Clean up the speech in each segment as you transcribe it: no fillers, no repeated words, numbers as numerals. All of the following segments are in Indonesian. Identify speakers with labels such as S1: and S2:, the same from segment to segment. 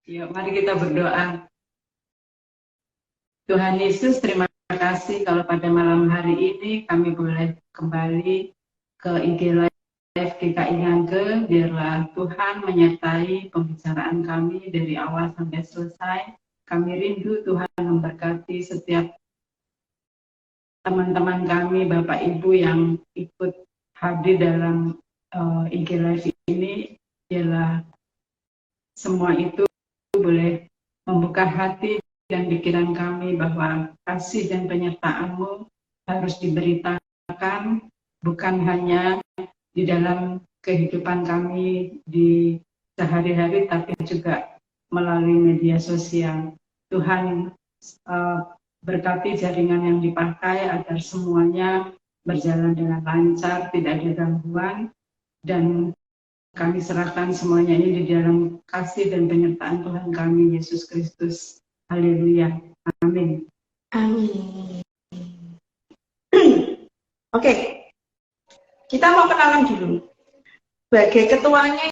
S1: Yuk, mari kita berdoa. Tuhan Yesus, terima kasih kalau pada malam hari ini kami boleh kembali ke IG Live GKI Ngage. Biarlah Tuhan menyertai pembicaraan kami dari awal sampai selesai. Kami rindu Tuhan memberkati setiap teman-teman kami, Bapak Ibu yang ikut hadir dalam IG Live ini. Biarlah semua itu boleh membuka hati dan pikiran kami bahwa kasih dan penyertaan-Mu harus diberitakan bukan hanya di dalam kehidupan kami di sehari-hari, tapi juga melalui media sosial. Tuhan berkati jaringan yang dipakai agar semuanya berjalan dengan lancar, tidak ada gangguan, dan kami serahkan semuanya ini di dalam kasih dan penyertaan Tuhan kami, Yesus Kristus. Haleluya. Amin.
S2: Amin. Oke, kita mau kenalan dulu. Sebagai ketuanya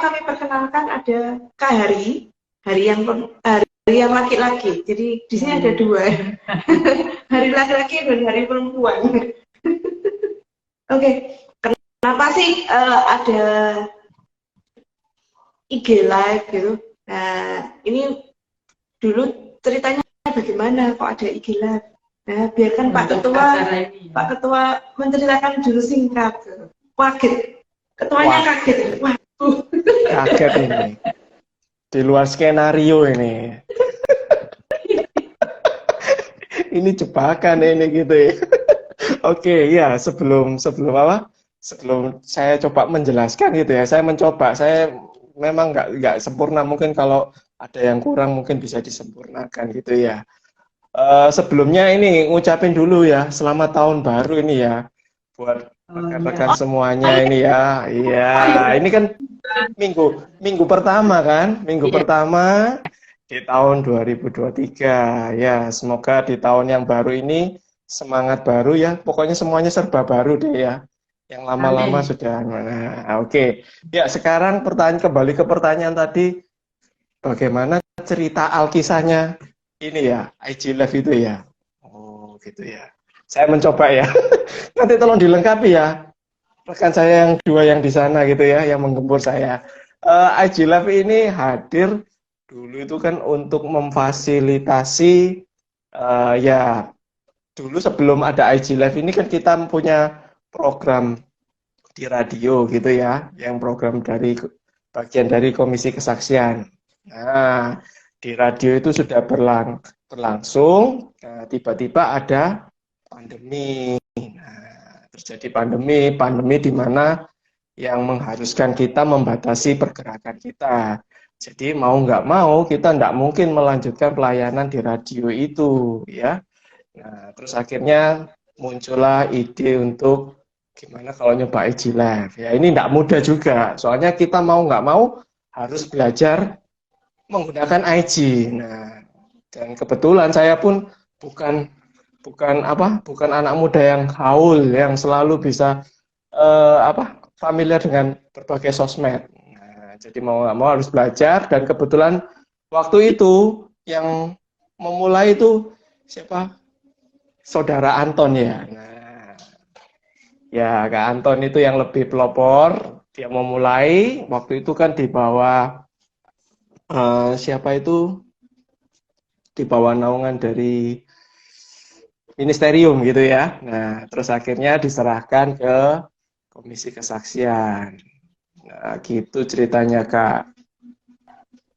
S2: kami perkenalkan ada Kak Hari yang laki-laki. Jadi di sini ada dua, hari laki-laki dan hari perempuan. Oke. Kenapa sih ada IG Live gitu? Nah, ini dulu ceritanya bagaimana kok ada IG Live? Nah, biarkan Pak Ketua menceritakan dulu singkat. Kaget. Ketuanya kaget. Waduh.
S3: Kaget ini. Di luar skenario ini. Ini jebakan ini gitu ya. Oke, ya sebelum apa? Sebelum saya coba menjelaskan gitu ya, saya memang nggak sempurna, mungkin kalau ada yang kurang mungkin bisa disempurnakan gitu ya. Sebelumnya ini ngucapin dulu ya, selamat tahun baru ini ya, buat rekan-rekan semuanya ini ya. Iya, ini kan minggu pertama kan, pertama di tahun 2023 ya. Semoga di tahun yang baru ini semangat baru ya, pokoknya semuanya serba baru deh ya. Yang lama-lama sudah. Nah, oke. Ya, sekarang kembali ke pertanyaan tadi, bagaimana cerita alkisahnya ini ya, IG Live itu ya. Oh, gitu ya. Saya mencoba ya. Nanti tolong dilengkapi ya. Rekan saya yang dua yang di sana gitu ya, yang menggembur saya. IG Live ini hadir dulu itu kan untuk memfasilitasi ya, dulu sebelum ada IG Live ini kan kita punya program di radio gitu ya, yang program dari bagian dari Komisi Kesaksian. Nah, di radio itu sudah berlangsung, tiba-tiba ada pandemi. Nah, terjadi pandemi di mana yang mengharuskan kita membatasi pergerakan kita. Jadi mau nggak mau kita nggak mungkin melanjutkan pelayanan di radio itu, ya. Nah, terus akhirnya muncullah ide untuk gimana kalau nyoba IG Live. Ya, ini tidak mudah juga. Soalnya kita mau nggak mau harus belajar menggunakan IG. Nah, dan kebetulan saya pun bukan anak muda yang haul, yang selalu bisa familiar dengan berbagai sosmed. Nah, jadi mau nggak mau harus belajar, dan kebetulan waktu itu yang memulai itu siapa? Saudara Anton ya. Nah, ya Kak Anton itu yang lebih pelopor, dia memulai waktu itu kan di bawah siapa itu, di bawah naungan dari ministerium gitu ya. Nah, terus akhirnya diserahkan ke Komisi Kesaksian. Nah, gitu ceritanya Kak.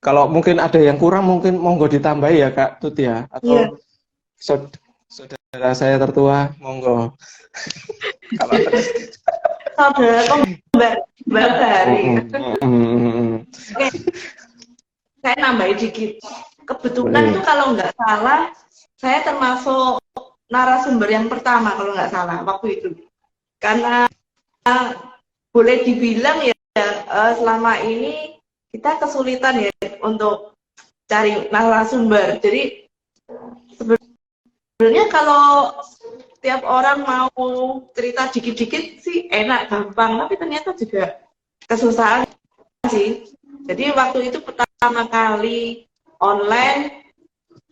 S3: Kalau mungkin ada yang kurang, mungkin monggo ditambahi ya Kak Tut ya, atau saudara saya tertua, monggo. Kalau
S2: saudara kembar Hari. Oke, saya nambahin dikit. Kebetulan itu kalau nggak salah, saya termasuk narasumber yang pertama kalau nggak salah waktu itu. Karena boleh dibilang ya selama ini kita kesulitan ya untuk cari narasumber. Jadi sebenarnya kalau tiap orang mau cerita dikit-dikit sih enak, gampang, tapi ternyata juga kesusahan sih. Jadi waktu itu pertama kali online,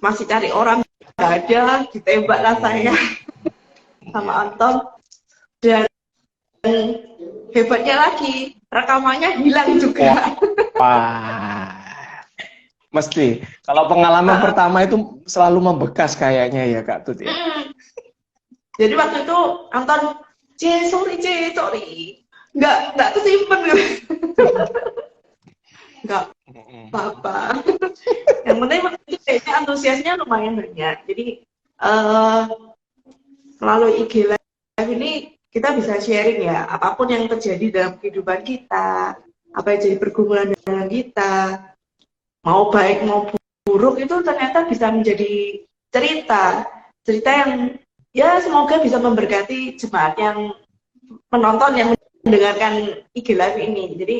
S2: masih cari orang, nggak ada, ditembaklah saya sama Anton. Dan hebatnya lagi, rekamannya hilang juga.
S3: Wah, mesti. Kalau pengalaman pertama itu selalu membekas kayaknya ya Kak Tut ya.
S2: Jadi waktu itu Anton, sorry, nggak kesimpan gitu. Nggak apa-apa. Yang penting waktu itu kayaknya antusiasnya lumayan banyak. Jadi melalui IG Live ini kita bisa sharing ya, apapun yang terjadi dalam kehidupan kita, apa yang jadi pergumulan dalam kita, mau baik mau buruk itu ternyata bisa menjadi cerita yang ya semoga bisa memberkati jemaat yang menonton, yang mendengarkan IG Live ini. Jadi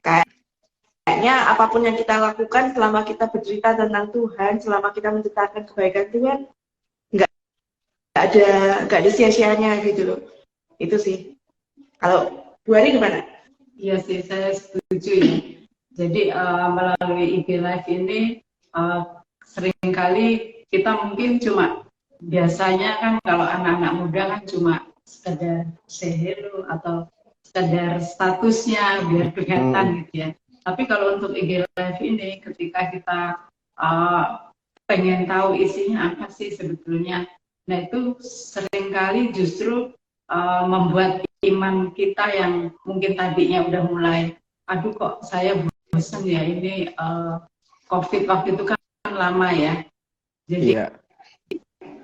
S2: kayaknya apapun yang kita lakukan selama kita bercerita tentang Tuhan, selama kita menceritakan kebaikan Tuhan, nggak ada sia-sianya gitu loh. Itu sih. Kalau Bu Ari gimana?
S1: Iya sih, saya setuju ya. Jadi melalui IG Live ini seringkali kita mungkin cuma biasanya kan kalau anak-anak muda kan cuma sekedar say hello atau sekedar statusnya biar kelihatan gitu ya. Tapi kalau untuk IG Live ini ketika kita pengen tahu isinya apa sih sebetulnya, nah itu seringkali justru membuat iman kita yang mungkin tadinya udah mulai, aduh kok saya bosan ya ini COVID waktu itu kan lama ya, jadi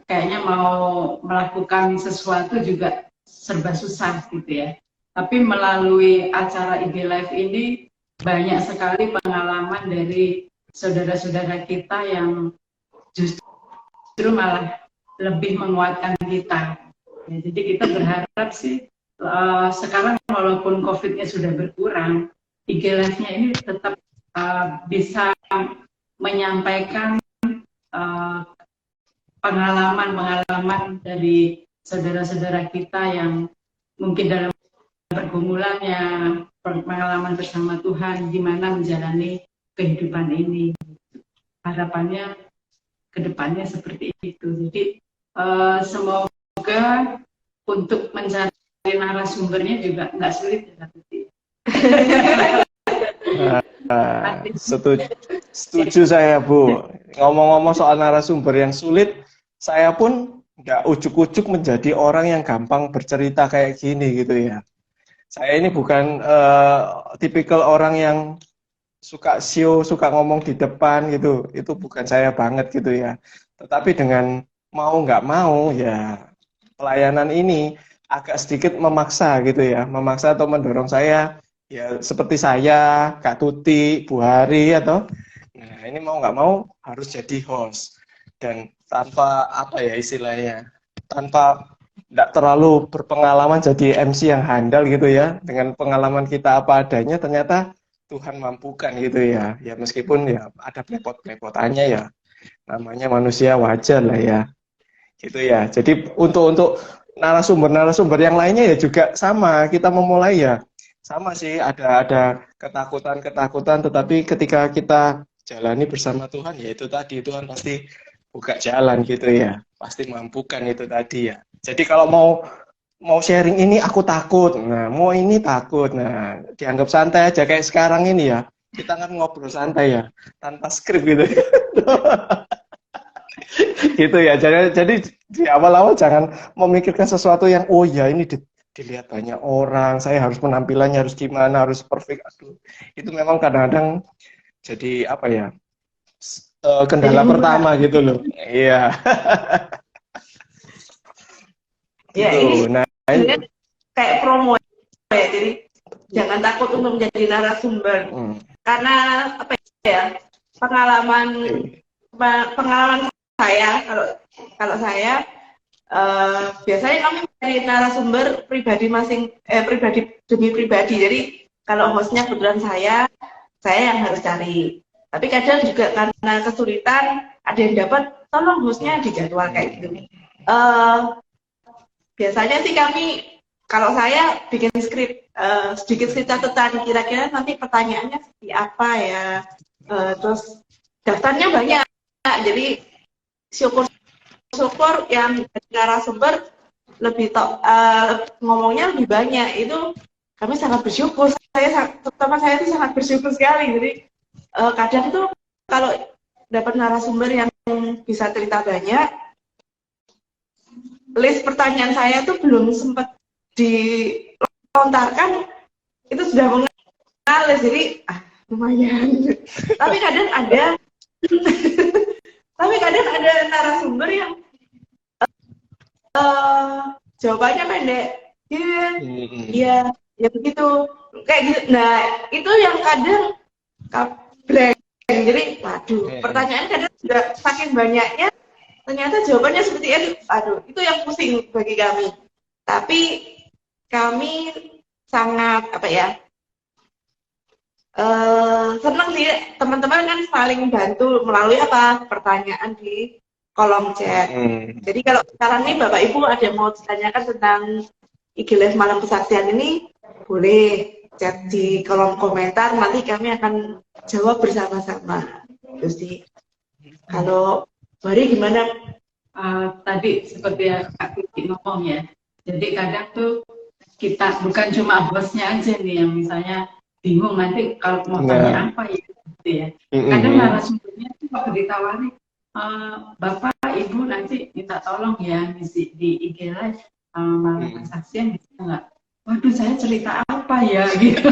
S1: kayaknya mau melakukan sesuatu juga serba susah gitu ya. Tapi melalui acara IG Live ini banyak sekali pengalaman dari saudara-saudara kita yang justru malah lebih menguatkan kita. Ya, jadi kita berharap sih sekarang walaupun COVID-nya sudah berkurang, IG Live-nya ini tetap bisa menyampaikan pengalaman-pengalaman dari saudara-saudara kita yang mungkin dalam pergumulannya, pengalaman bersama Tuhan, gimana menjalani kehidupan ini. Harapannya ke depannya seperti itu. Jadi semoga untuk mencari narasumbernya juga nggak sulit ya.
S3: Setuju saya Bu. Ngomong-ngomong soal narasumber yang sulit, saya pun nggak ujuk-ujuk menjadi orang yang gampang bercerita kayak gini gitu ya. Saya ini bukan tipikal orang yang suka show, suka ngomong di depan gitu. Itu bukan saya banget gitu ya. Tetapi dengan mau nggak mau ya pelayanan ini agak sedikit memaksa gitu ya, memaksa atau mendorong saya ya seperti saya, Kak Tuti, Bu Hari atau nah ini mau nggak mau harus jadi host dan tanpa apa ya istilahnya, tanpa tidak terlalu berpengalaman jadi MC yang handal gitu ya, dengan pengalaman kita apa adanya ternyata Tuhan mampukan gitu ya, ya meskipun ya ada plepot-plepotannya ya, namanya manusia wajar lah ya. Gitu ya. Jadi untuk narasumber yang lainnya ya juga sama, kita memulai ya sama sih, ada ketakutan, tetapi ketika kita jalani bersama Tuhan ya itu tadi, Tuhan pasti buka jalan gitu ya, pasti mampukan itu tadi ya. Jadi kalau mau sharing ini aku takut, nah mau ini takut, nah dianggap santai aja kayak sekarang ini ya, kita kan ngobrol santai ya, tanpa skrip gitu. Gitu ya, jadi di awal-awal jangan memikirkan sesuatu yang oh ya ini dilihat banyak orang, saya harus penampilannya harus gimana, harus perfect. Aduh, itu memang kadang-kadang jadi apa ya, kendala pertama gitu loh. Iya.
S2: Ya gitu. Ini kayak promo ya, jadi jangan takut untuk menjadi narasumber. Karena apa ya, pengalaman saya, kalau saya biasanya kami mencari narasumber pribadi demi pribadi. Jadi kalau hostnya kebetulan saya yang harus cari. Tapi kadang juga karena kesulitan ada yang dapat, tolong hostnya dijadwal kayak gitu. Biasanya sih kami kalau saya bikin skrip, sedikit skrip catatan, kira-kira nanti pertanyaannya seperti apa ya. Terus daftarnya banyak, jadi syukur-syukur yang narasumber lebih ngomongnya lebih banyak. Itu kami sangat bersyukur. Terutama saya itu sangat bersyukur sekali. Jadi kadang tuh kalau dapat narasumber yang bisa cerita banyak, list pertanyaan saya tuh belum sempat dilontarkan, itu sudah mengalir. Jadi lumayan. Tapi kadang ada narasumber yang jawabannya pendek. Iya, ya begitu. Kayak gitu. Nah, itu yang kadang blank. Jadi, waduh, pertanyaan kadang sudah saking banyaknya, ternyata jawabannya seperti itu. Aduh, itu yang pusing bagi kami. Tapi kami sangat senang sih, teman-teman kan saling bantu melalui pertanyaan di kolom chat. Jadi kalau sekarang nih Bapak Ibu ada yang mau ditanyakan tentang IG Live Malam Kesaksian ini, boleh chat di kolom komentar, nanti kami akan jawab bersama-sama. Terus kalau Bari gimana?
S1: Tadi seperti yang Kak Kiki ngomong ya, jadi kadang tuh kita bukan cuma hostnya aja nih yang misalnya bingung nanti kalau mau tanya apa ya gitu ya. Kadang narasumbernya tuh kalau ditawari, Bapak Ibu nanti minta tolong ya ngisi di IG Live Malam Kesaksian, bisa nggak? Waduh, saya cerita apa ya gitu.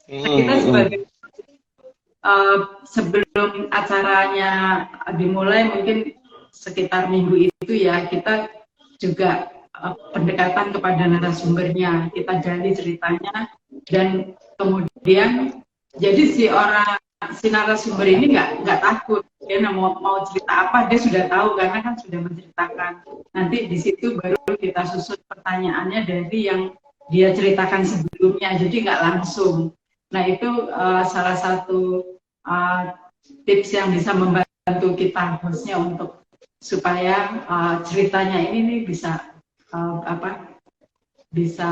S1: Kita sebagai sebelum acaranya dimulai mungkin sekitar minggu itu ya, kita juga pendekatan kepada narasumbernya, kita gali ceritanya, dan kemudian jadi si narasumber ini nggak takut, dia mau cerita apa dia sudah tahu karena kan sudah menceritakan. Nanti di situ baru kita susun pertanyaannya dari yang dia ceritakan sebelumnya, jadi nggak langsung. Nah itu salah satu tips yang bisa membantu kita hostnya untuk supaya ceritanya ini nih bisa bisa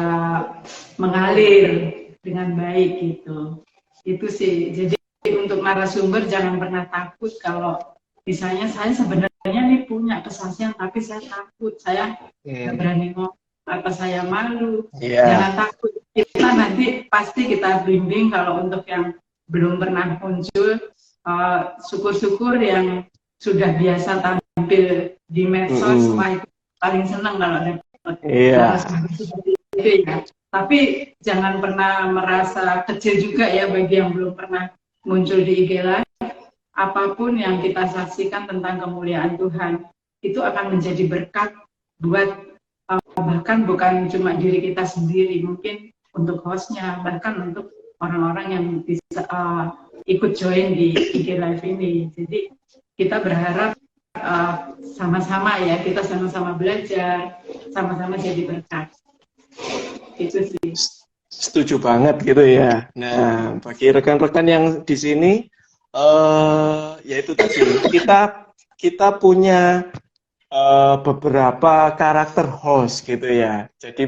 S1: mengalir dengan baik gitu. Itu sih. Jadi untuk narasumber jangan pernah takut kalau misalnya saya sebenarnya nih punya kesaksian tapi saya takut, saya nggak berani ngomong, apa saya malu. Jangan takut, kita nanti pasti kita bimbing. Kalau untuk yang belum pernah muncul, syukur-syukur yang sudah biasa tampil di medsos, wah itu paling senang kalau dapat seperti itu ya. Tapi jangan pernah merasa kecil juga ya bagi yang belum pernah muncul di IG Live. Apapun yang kita saksikan tentang kemuliaan Tuhan itu akan menjadi berkat buat bahkan bukan cuma diri kita sendiri, mungkin untuk hostnya, bahkan untuk orang-orang yang bisa ikut join di IG Live ini. Jadi kita berharap sama-sama ya, kita sama-sama belajar, sama-sama jadi berkat. Itu sih.
S3: Setuju banget gitu ya. Nah, bagi rekan-rekan yang di sini, yaitu tadi kita punya beberapa karakter host gitu ya. Jadi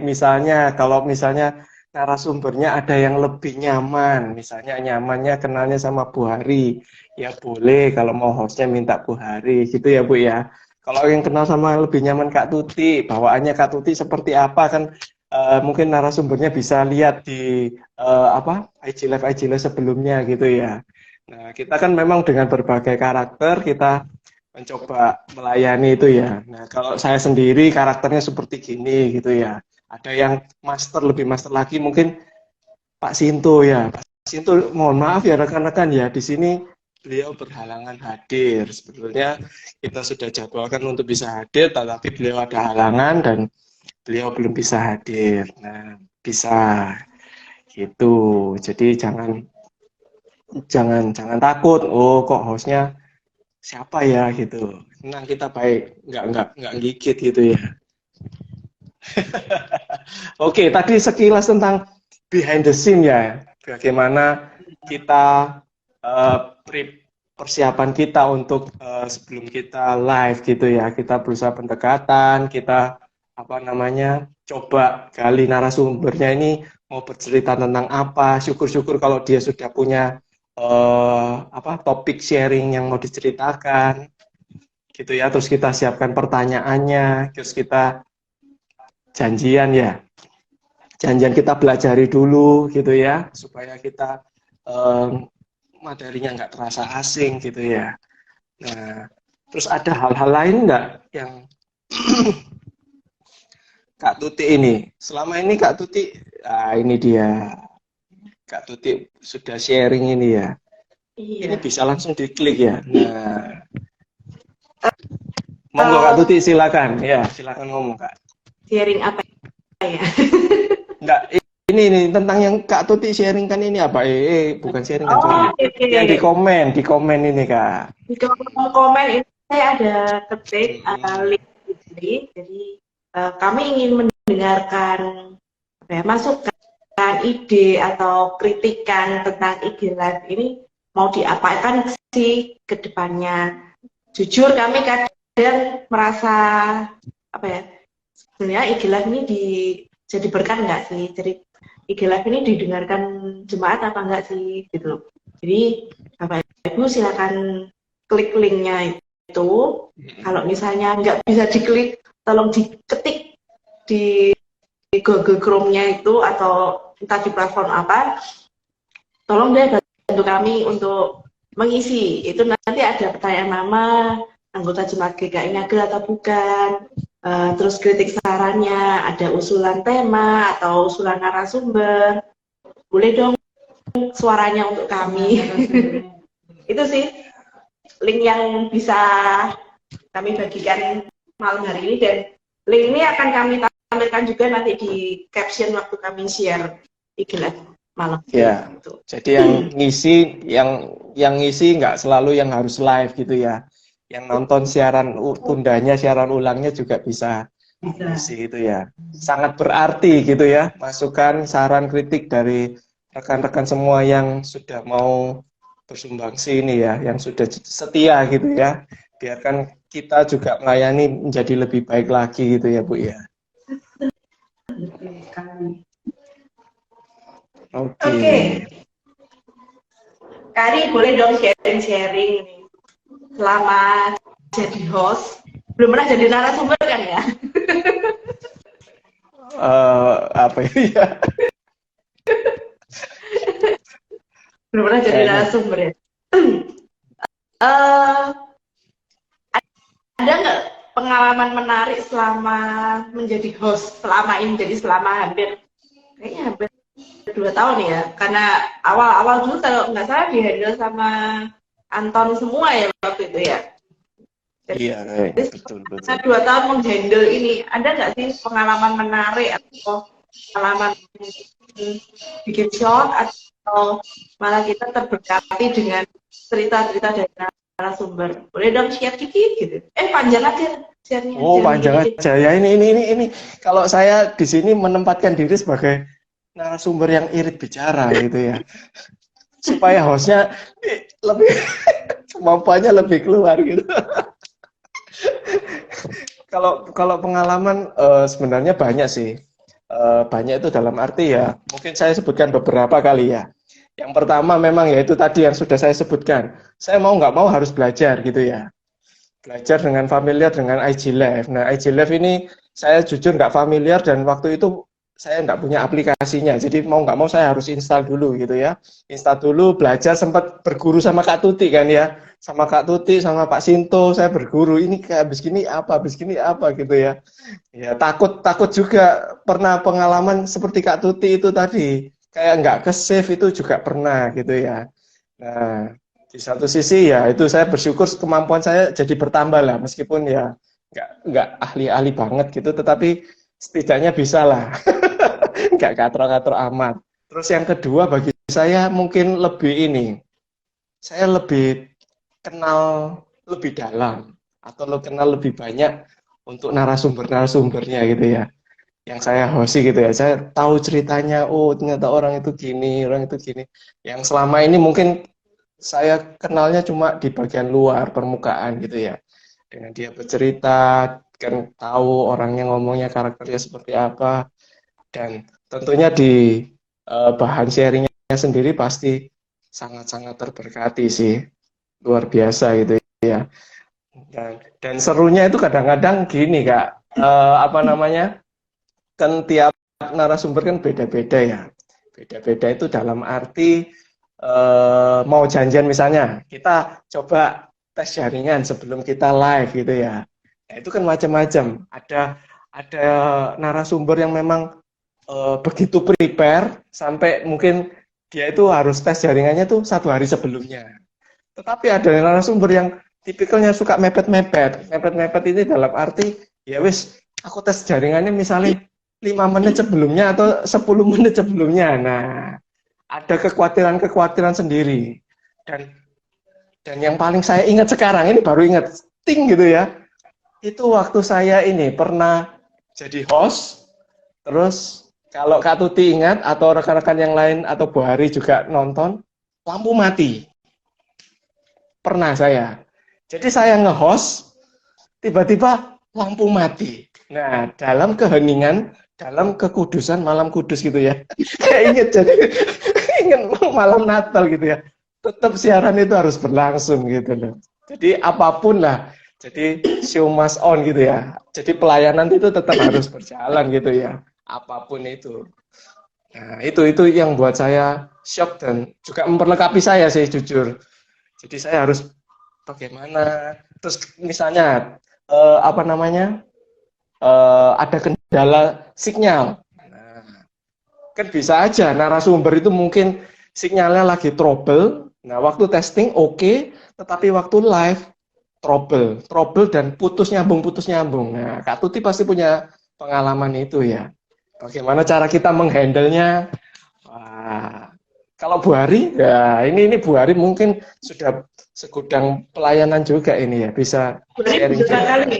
S3: kalau misalnya narasumbernya ada yang lebih nyaman, misalnya nyamannya kenalnya sama Bu Hari, ya boleh kalau mau hostnya minta Bu Hari gitu ya Bu ya. Kalau yang kenal sama lebih nyaman Kak Tuti, bawaannya Kak Tuti seperti apa kan, mungkin narasumbernya bisa lihat di IG Live sebelumnya gitu ya. Nah, kita kan memang dengan berbagai karakter kita mencoba melayani itu ya. Nah, kalau saya sendiri karakternya seperti gini gitu ya. Ada yang lebih master lagi mungkin Pak Sinto ya. Pak Sinto, mohon maaf ya rekan-rekan ya, di sini beliau berhalangan hadir. Sebetulnya kita sudah jadwalkan untuk bisa hadir, tetapi beliau ada halangan dan beliau belum bisa hadir. Nah, bisa gitu. Jadi jangan takut. Oh, kok hostnya siapa ya gitu. Nah, kita baik nggak gigit gitu ya. Oke, tadi sekilas tentang behind the scene ya. Bagaimana kita persiapan kita untuk sebelum kita live gitu ya. Kita berusaha pendekatan, kita apa namanya, coba gali narasumbernya ini mau bercerita tentang apa. Syukur-syukur kalau dia sudah punya apa topik sharing yang mau diceritakan gitu ya. Terus kita siapkan pertanyaannya, terus kita janjian ya. Janjian kita pelajari dulu gitu ya, supaya kita materinya nggak terasa asing gitu ya. Nah, terus ada hal-hal lain nggak yang Kak Tuti ini, selama ini Kak Tuti, ini dia, Kak Tuti sudah sharing ini ya, ini
S2: Iya.
S3: bisa langsung diklik ya. Nah, monggo Kak Tuti silakan, ya silakan ngomong Kak.
S2: Sharing apa ya?
S3: Enggak, ini tentang yang Kak Tuti sharing kan ini apa? Bukan sharing kan, sorry.
S2: Oke.
S3: Yang di komen ini Kak.
S2: Di kolom komen ini saya ada ketik link ini. Jadi kami ingin mendengarkan masukan, ide atau kritikan tentang IG Live ini mau diapakan sih ke depannya. Jujur kami kadang merasa apa ya? Sebenarnya IG Live ini jadi berkah nggak sih? Jadi IG Live ini didengarkan jemaat apa enggak sih gitu loh. Jadi Bapak Ibu silakan klik linknya itu. Kalau misalnya nggak bisa diklik, tolong diketik di Google Chrome-nya itu atau entah di platform apa. Tolong deh bantu kami untuk mengisi. Itu nanti ada pertanyaan nama, anggota jemaat GKI Ngagel atau bukan. Terus kritik sarannya, ada usulan tema atau usulan narasumber. Boleh dong suaranya untuk kami. Itu sih link yang bisa kami bagikan malam hari ini, dan link ini akan kami tampilkan juga nanti di caption waktu kami share IG Live malam.
S3: Ya,
S2: gitu.
S3: jadi yang ngisi nggak selalu yang harus live gitu ya. Yang nonton siaran tundanya, siaran ulangnya juga bisa ngisi itu ya. Sangat berarti gitu ya, masukan, saran, kritik dari rekan-rekan semua yang sudah mau bersumbangsi ini ya, yang sudah setia gitu ya. Biarkan kita juga melayani menjadi lebih baik lagi gitu ya Bu ya.
S2: Oke. Kari boleh dong sharing-sharing nih. Selama jadi host, belum pernah jadi narasumber kan ya?
S3: Apa ya?
S2: Belum pernah jadi narasumber ya? Ada nggak pengalaman menarik selama menjadi host selama ini? Jadi selama hampir 2 tahun ya, karena awal-awal dulu kalau nggak salah dihandle sama Anton semua ya waktu itu ya.
S3: Iya, betul.
S2: 2 tahun menghandle ini, ada nggak sih pengalaman menarik atau pengalaman bikin short atau malah kita terberkati dengan cerita-cerita dari narasumber? Boleh dong share dikit gitu. Panjang aja share-nya.
S3: Oh, panjang aja ya. Ini kalau saya di sini menempatkan diri sebagai narasumber yang irit bicara gitu ya. Supaya hostnya lebih kemampuannya lebih keluar gitu. Kalau pengalaman sebenarnya banyak sih. Banyak itu dalam arti ya, mungkin saya sebutkan beberapa kali ya. Yang pertama memang ya itu tadi yang sudah saya sebutkan. Saya mau nggak mau harus belajar gitu ya. Belajar dengan familiar dengan IG Live. Nah, IG Live ini saya jujur nggak familiar dan waktu itu saya nggak punya aplikasinya. Jadi mau nggak mau saya harus install dulu gitu ya. Install dulu, belajar, sempat berguru sama Kak Tuti kan ya. Sama Kak Tuti, sama Pak Sinto, saya berguru. Ini kayak habis gini apa gitu ya. Ya takut juga pernah pengalaman seperti Kak Tuti itu tadi. Kayak nggak ke save itu juga pernah gitu ya. Nah, di satu sisi ya itu saya bersyukur kemampuan saya jadi bertambah lah, meskipun ya nggak ahli-ahli banget gitu, tetapi setidaknya bisa lah. Nggak katro-katro amat. Terus yang kedua bagi saya mungkin lebih ini, saya lebih kenal lebih dalam atau kenal lebih banyak untuk narasumbernya gitu ya, yang saya hosti gitu ya. Saya tahu ceritanya, oh ternyata orang itu gini, yang selama ini mungkin saya kenalnya cuma di bagian luar permukaan gitu ya, dengan dia bercerita kan tahu orangnya ngomongnya karakternya seperti apa, dan tentunya di bahan sharingnya sendiri pasti sangat-sangat terberkati sih, luar biasa gitu ya. Dan serunya itu kadang-kadang gini Kak, apa namanya, kan tiap narasumber kan beda-beda ya. Beda-beda itu dalam arti mau janjian misalnya, kita coba tes jaringan sebelum kita live gitu ya. Nah, itu kan macam-macam. Ada narasumber yang memang begitu prepare sampai mungkin dia itu harus tes jaringannya tuh 1 hari sebelumnya. Tetapi ada narasumber yang tipikalnya suka mepet-mepet. Mepet-mepet ini dalam arti ya wis aku tes jaringannya misalnya 5 menit sebelumnya atau 10 menit sebelumnya. Nah, ada kekhawatiran-kekhawatiran sendiri. Dan yang paling saya ingat sekarang ini baru ingat ting gitu ya. Itu waktu saya ini pernah jadi host, terus kalau Kak Tuti ingat atau rekan-rekan yang lain atau Bu Hari juga nonton, lampu mati. Pernah saya. Jadi saya nge-host, tiba-tiba lampu mati. Nah, dalam keheningan, dalam kekudusan malam kudus gitu ya. Kayak inget jadi inget malam Natal gitu ya. Tetap siaran itu harus berlangsung gitu loh. Jadi apapun lah. Jadi show must on gitu ya. Jadi pelayanan itu tetap harus berjalan gitu ya. Apapun itu. Nah, itu yang buat saya shock dan juga memperlengkapi saya sih jujur. Jadi saya harus bagaimana. Terus misalnya apa namanya? Ada kendala sinyal. Nah, kan bisa aja narasumber itu mungkin sinyalnya lagi trouble. Nah, waktu testing oke, tetapi waktu live trouble dan putus nyambung. Nah, Kak Tuti pasti punya pengalaman itu ya. Bagaimana cara kita menghandle-nya? Wah, kalau Bu Hari, ya ini Bu Hari mungkin sudah segudang pelayanan juga ini ya, bisa sharing juga.
S2: Kali.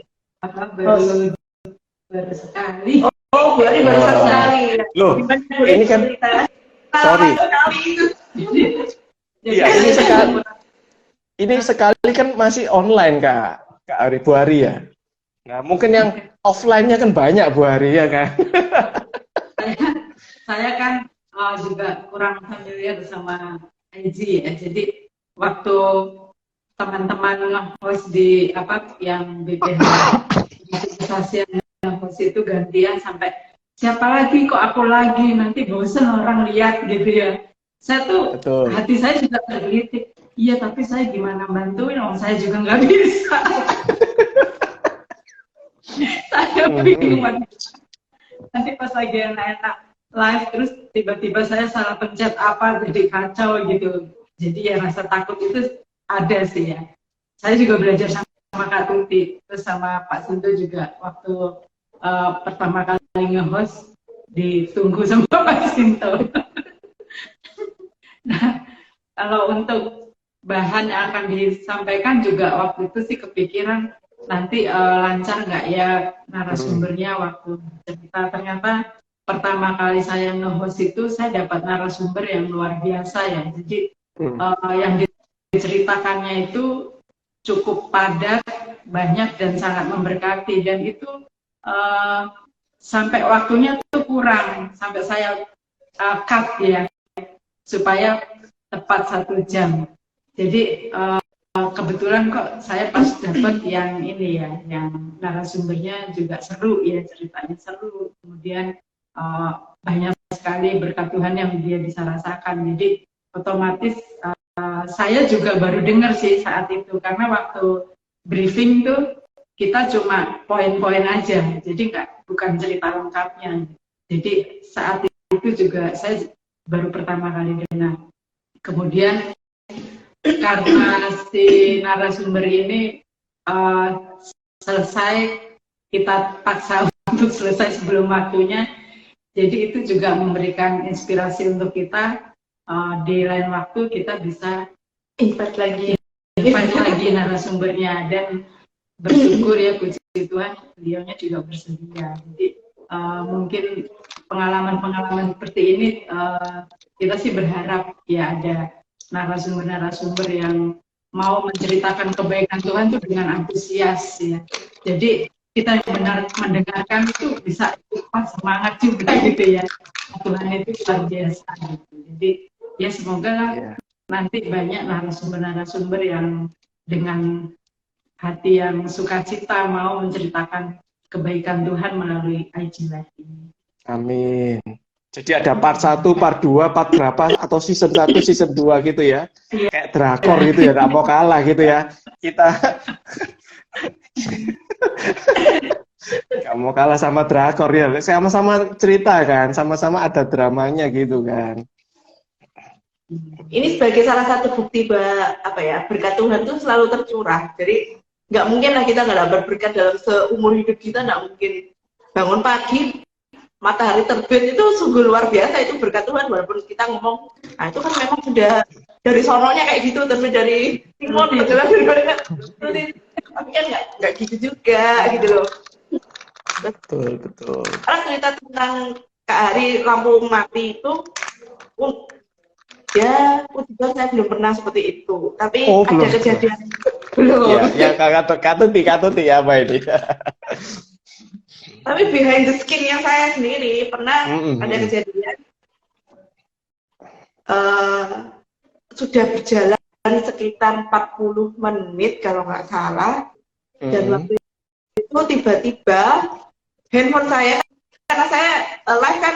S1: Baru sekali.
S2: Bu Hari baru sekali.
S3: Loh, ini kan sorry. Iya, ini sekali kan masih online Kak Ari, Bu Hari ya. Nah, mungkin yang offline-nya kan banyak Bu Hari ya kan.
S1: Saya kan juga kurang familiar sama IG ya. Jadi waktu teman-teman nge-host di yang BPH yang host itu gantian sampai siapa lagi kok aku lagi, nanti bosen orang lihat gitu ya. Saya tuh
S3: Betul.
S1: hati saya juga tergelitik. Iya, tapi saya gimana bantuin? Saya juga nggak bisa. Saya bingung. Nanti pas lagi enak-enak live terus tiba-tiba saya salah pencet apa jadi kacau gitu. Jadi ya rasa takut itu ada sih ya. Saya juga belajar sama Kak Tuti, terus sama Pak Sinto juga waktu pertama kali nge-host ditunggu sama Pak Sinto. Nah, kalau untuk bahan yang akan disampaikan juga waktu itu sih kepikiran nanti lancar nggak ya narasumbernya waktu cerita. Ternyata pertama kali saya nge-host itu saya dapat narasumber yang luar biasa ya. Jadi yang diceritakannya itu cukup padat, banyak dan sangat memberkati, dan itu sampai waktunya tuh kurang, sampai saya cut ya supaya tepat 1 jam. Jadi kebetulan kok saya pas dapat yang ini ya, yang narasumbernya juga seru ya, ceritanya seru, kemudian banyak sekali berkat Tuhan yang dia bisa rasakan. Jadi otomatis saya juga baru dengar sih saat itu, karena waktu briefing tuh kita cuma poin-poin aja, jadi bukan cerita lengkapnya. Jadi saat itu juga saya baru pertama kali dengar. Kemudian karena si narasumber ini selesai, kita paksa untuk selesai sebelum waktunya, jadi itu juga memberikan inspirasi untuk kita. Di lain waktu kita bisa invite lagi narasumbernya, dan bersyukur ya, puji Tuhan beliaunya juga bersedia. Jadi mungkin pengalaman-pengalaman seperti ini kita sih berharap ya ada narasumber-narasumber yang mau menceritakan kebaikan Tuhan itu dengan antusias ya. Jadi kita yang benar mendengarkan itu bisa semangat juga gitu ya. Tuhan itu luar biasa gitu. Jadi ya semoga lah nanti banyak narasumber-narasumber yang dengan hati yang sukacita mau menceritakan kebaikan Tuhan melalui IG Live ini.
S3: Amin. Jadi ada part 1, part 2, part berapa, atau season 1, season 2 gitu ya.
S1: Iya.
S3: Kayak drakor gitu ya, tak mau kalah gitu ya. Kita nggak mau kalah sama drakor ya. Sama-sama cerita kan, sama-sama ada dramanya gitu kan.
S2: Ini sebagai salah satu bukti bahwa berkat Tuhan itu selalu tercurah. Jadi nggak mungkin lah kita nggak dapat berkat dalam seumur hidup kita, nggak mungkin. Bangun pagi matahari terbit itu sungguh luar biasa, itu berkat Tuhan. Walaupun kita ngomong, nah itu kan memang sudah dari sononya kayak gitu, tapi dari timur gitu kan, tapi kan nggak gitu juga gitu loh.
S3: Betul.
S2: Karena cerita tentang Kak Hari lampu mati itu, ya puji Tuhan saya belum pernah seperti itu. Tapi ada kejadian belum.
S3: Ya katuti apa ini?
S2: Tapi behind the skin yang saya sendiri pernah ada kejadian sudah berjalan sekitar 40 menit kalau nggak salah, dan waktu itu tiba-tiba handphone saya, karena saya live kan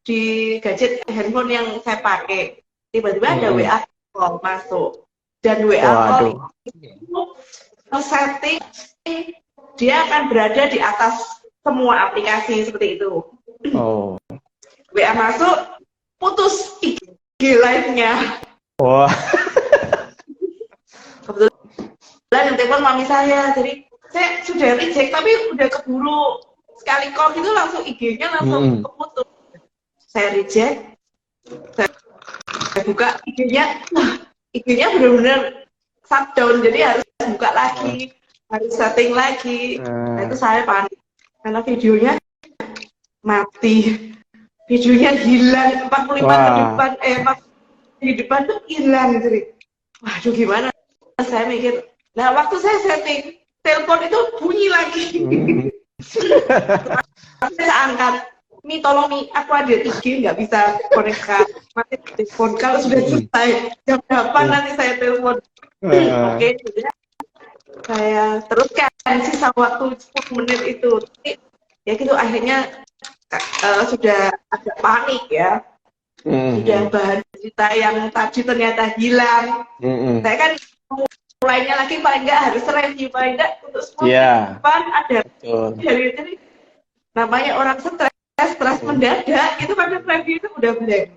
S2: di gadget handphone yang saya pakai, tiba-tiba ada WA call masuk, dan WA call itu setting dia akan berada di atas semua aplikasi seperti itu. WA masuk, putus IG live-nya.
S3: Wah.
S2: Kebetulan yang telepon mami saya, jadi saya sudah reject, tapi udah keburu sekali call gitu langsung IG-nya langsung keputus. Saya reject, saya buka IG-nya, IG-nya benar-benar shutdown, jadi harus buka lagi, harus setting lagi. Nah, itu saya panik. Karena videonya mati, videonya hilang, 45 ke depan, 40 di depan tuh hilang, jadi waduh gimana? Saya mikir, nah waktu saya setting telepon itu bunyi lagi. Saya angkat, Mi tolong Mi, aku ada IG nggak bisa connect mati telepon. Kalau sudah selesai jam 8 nanti saya telepon. Oke, sudah. Saya teruskan sisa waktu 10 menit itu. Jadi, ya gitu akhirnya sudah agak panik ya. Sudah bahan cerita yang tadi ternyata hilang. Saya kan mulainya lagi paling nggak harus review, paling nggak untuk 10 menit depan ada. Jadi namanya orang stres mendadak itu kadang review itu udah blank.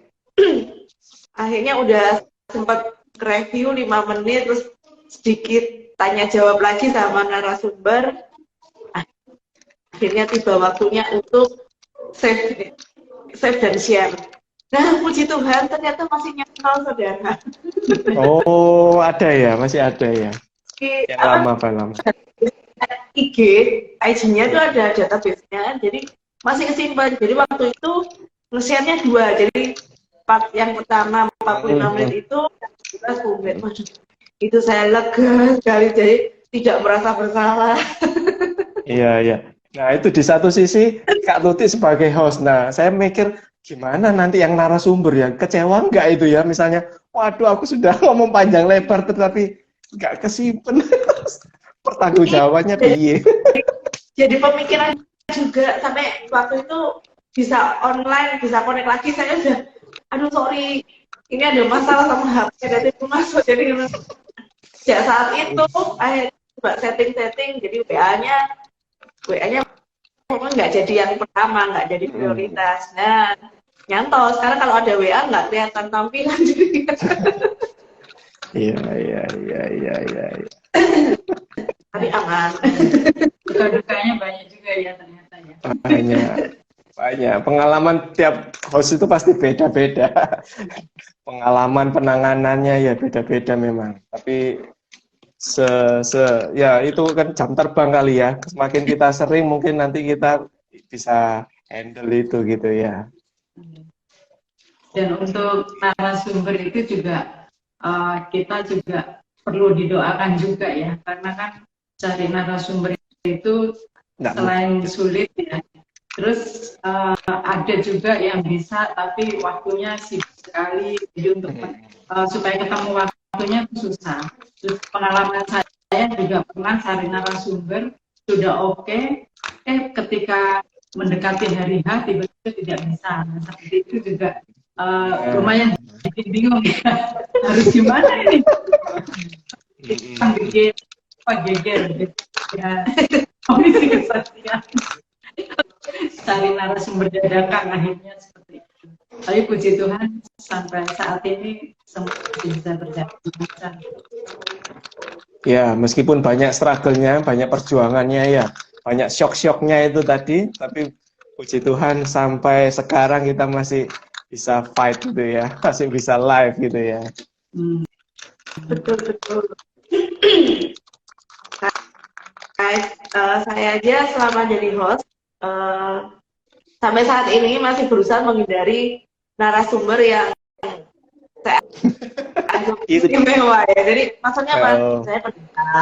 S2: Akhirnya udah sempat review 5 menit, terus sedikit tanya jawab lagi sama narasumber. Akhirnya tiba waktunya untuk save dan share. Nah, puji Tuhan ternyata masih nyantol, saudara.
S3: Oh, ada ya, masih ada ya. Lama.
S2: IG-nya itu ada database-nya, jadi masih kesimpan. Jadi waktu itu nge-share-nya 2, jadi part yang pertama 45 menit itu, yang kedua 10 menit. Waduh, itu saya lega sekali, jadi tidak merasa bersalah.
S3: Iya. Nah, itu di satu sisi Kak Tuti sebagai host. Nah, saya mikir gimana nanti yang narasumber ya, kecewa nggak itu ya, misalnya, waduh aku sudah ngomong panjang lebar tetapi nggak kesimpen. Pertanggung jawabannya piye.
S2: Jadi pemikiran juga sampai waktu itu bisa online, bisa connect lagi, saya udah, aduh sorry, ini ada masalah sama HP, dan itu masuk, jadi sejak saat itu akhirnya coba setting, jadi WA-nya nggak jadi yang pertama, nggak jadi prioritas. Nah, nyantol. Sekarang kalau ada WA nggak kelihatan tampilan.
S3: Iya.
S2: Tapi aman.
S1: Duka-dukanya banyak juga ya ternyata ya.
S3: Banyak. Pengalaman tiap host itu pasti beda-beda. Pengalaman penanganannya ya beda-beda memang. Tapi ya itu kan jam terbang kali ya. Semakin kita sering mungkin nanti kita bisa handle itu gitu ya.
S1: Dan untuk narasumber itu juga kita juga perlu didoakan juga ya, karena kan cari narasumber itu
S3: Nggak
S1: selain sulit ya. Terus ada juga yang bisa tapi waktunya sibuk sekali, jadi untuk supaya ketemu waktunya itu susah. Terus pengalaman saya juga pernah cari narasumber sudah oke, ketika mendekati hari H tiba-tiba tidak bisa. Nah, seperti itu juga lumayan bikin bingung ya. Harus gimana ini? Bikin geger gitu. Ya, komisi kesaksian. Cari narasumber dadakan akhirnya seperti itu. Tapi puji Tuhan sampai saat ini semua bisa berjalan.
S3: Ya, meskipun banyak struggle-nya, banyak perjuangannya ya, banyak shock-shocknya itu tadi, tapi puji Tuhan sampai sekarang kita masih bisa fight gitu ya, masih bisa live gitu ya.
S2: Betul. Guys, saya aja selama jadi host sampai saat ini masih berusaha menghindari narasumber yang saya anggap istimewa ya. Jadi maksudnya apa? Saya pendeta,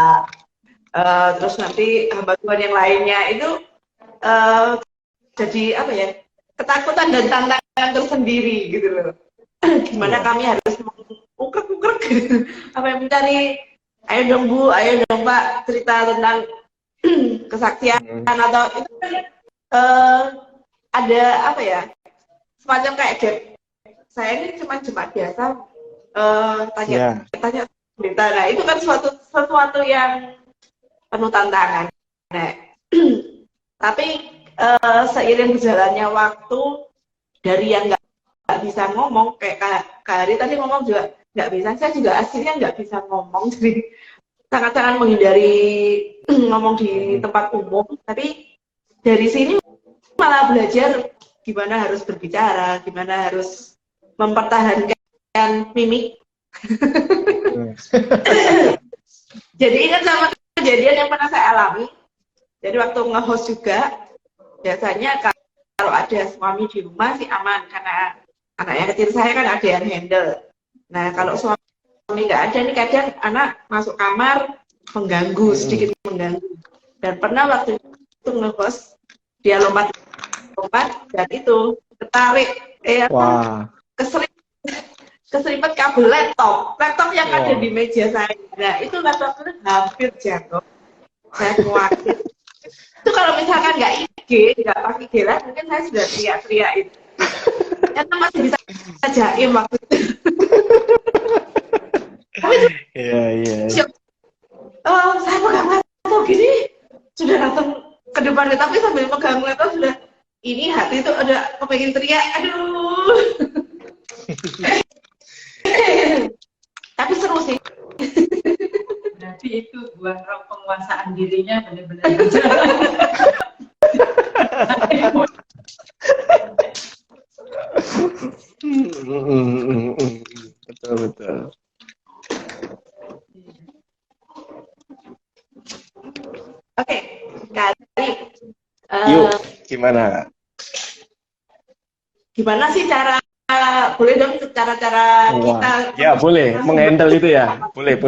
S2: terus nanti hamba Tuhan yang lainnya itu jadi apa ya? Ketakutan dan tantangan tersendiri gitu loh. Gimana kami harus ukrek-ukrek gitu. Apa yang mencari, ayo dong Bu, ayo dong Pak, cerita tentang kesaksian atau itu kan ada apa ya, semacam kayak gap. Saya ini cuma jemaat biasa, tanya berita. Nah itu kan sesuatu yang penuh tantangan. Nah, tapi seiring berjalannya waktu, dari yang nggak bisa ngomong kayak Kak Hari tadi ngomong juga nggak bisa, saya juga aslinya nggak bisa ngomong, jadi sangat-sangat menghindari ngomong di tempat umum. Tapi dari sini malah belajar gimana harus berbicara, gimana harus mempertahankan mimik. Jadi ingat sama kejadian yang pernah saya alami. Jadi waktu nge-host juga, biasanya kalau ada suami di rumah sih aman, karena anak yang kecil saya kan ada yang handle. Nah kalau suami nggak ada nih, kadang anak masuk kamar mengganggu, sedikit mengganggu. Dan pernah waktu itu nge-host, dia lompat dan itu ketarik, keseripet kabel laptop yang ada di meja saya. Nah itu laptop itu hampir jatuh. Saya khawatir. Itu kalau misalkan nggak nggak pakai IG Live, mungkin saya sudah teriak-teriak itu. Ternyata masih bisa jaim waktu itu. Tapi itu, saya pegang laptop gini, sudah datang ke depan, tapi sambil pegang laptop sudah, ini hati itu ada kepengen teriak, aduh. Tapi seru sih.
S1: Berarti itu buat roh penguasaan dirinya benar-benar berjalan.
S3: Betul.
S2: Oke, Kari.
S3: Yuk, gimana?
S2: Gimana sih boleh dong cara-cara kita?
S3: Ya boleh, menghandle itu ya. Boleh.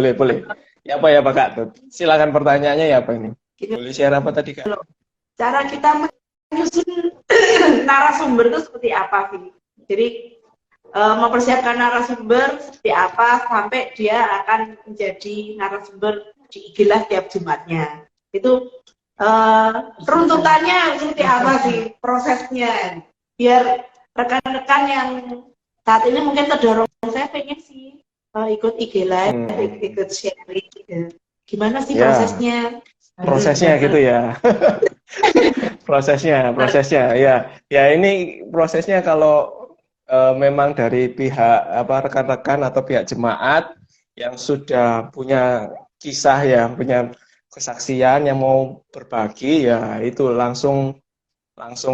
S3: Ya apa ya Pak Kak? Silakan pertanyaannya ya apa ini? Boleh share apa tadi Kak?
S2: Cara kita menyusun narasumber itu seperti apa sih? Jadi mempersiapkan narasumber seperti apa sampai dia akan menjadi narasumber di IG Live tiap Jumatnya. Itu runtutannya seperti apa sih prosesnya? Biar rekan-rekan yang saat ini mungkin terdorong, saya pengen sih ikut IG Live, ikut sharing gitu. Gimana sih prosesnya?
S3: Prosesnya gitu ya. prosesnya ya ini prosesnya kalau memang dari pihak rekan-rekan atau pihak jemaat yang sudah punya kisah ya, punya kesaksian yang mau berbagi, ya itu langsung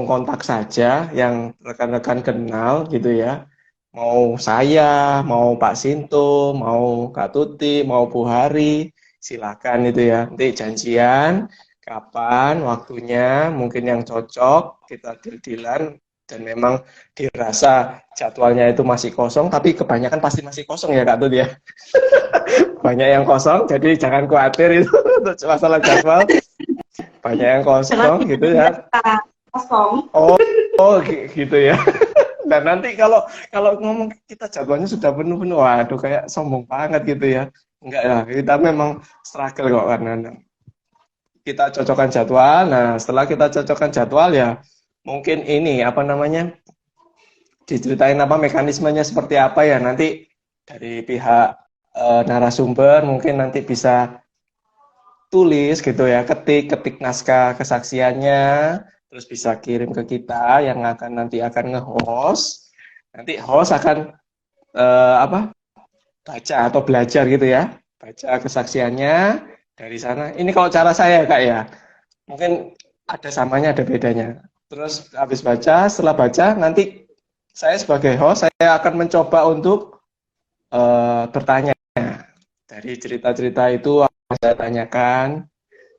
S3: kontak saja yang rekan-rekan kenal gitu ya. Mau saya, mau Pak Sinto, mau Kak Tuti, mau Bu Hari, silakan itu ya. Nanti janjian kapan waktunya, mungkin yang cocok kita deal-dealan, dan memang dirasa jadwalnya itu masih kosong, tapi kebanyakan pasti masih kosong ya Kak Tuti ya. Banyak yang kosong, jadi jangan khawatir itu untuk masalah jadwal. banyak yang kosong gitu ya.
S2: Kosong.
S3: Gitu ya. Dan nanti kalau ngomong kita jadwalnya sudah penuh-penuh, waduh kayak sombong banget gitu ya. Enggak ya, kita memang struggle kok karena kita cocokkan jadwal. Nah, setelah kita cocokkan jadwal ya mungkin ini apa namanya? Diceritain apa mekanismenya seperti apa ya nanti dari pihak narasumber mungkin nanti bisa tulis gitu ya, ketik naskah kesaksiannya, terus bisa kirim ke kita yang nanti akan nge-host. Nanti host akan baca atau belajar gitu ya, baca kesaksiannya dari sana. Ini kalau cara saya Kak ya, mungkin ada samanya ada bedanya. Terus habis baca, setelah baca nanti saya sebagai host saya akan mencoba untuk bertanya dari cerita-cerita itu saya tanyakan.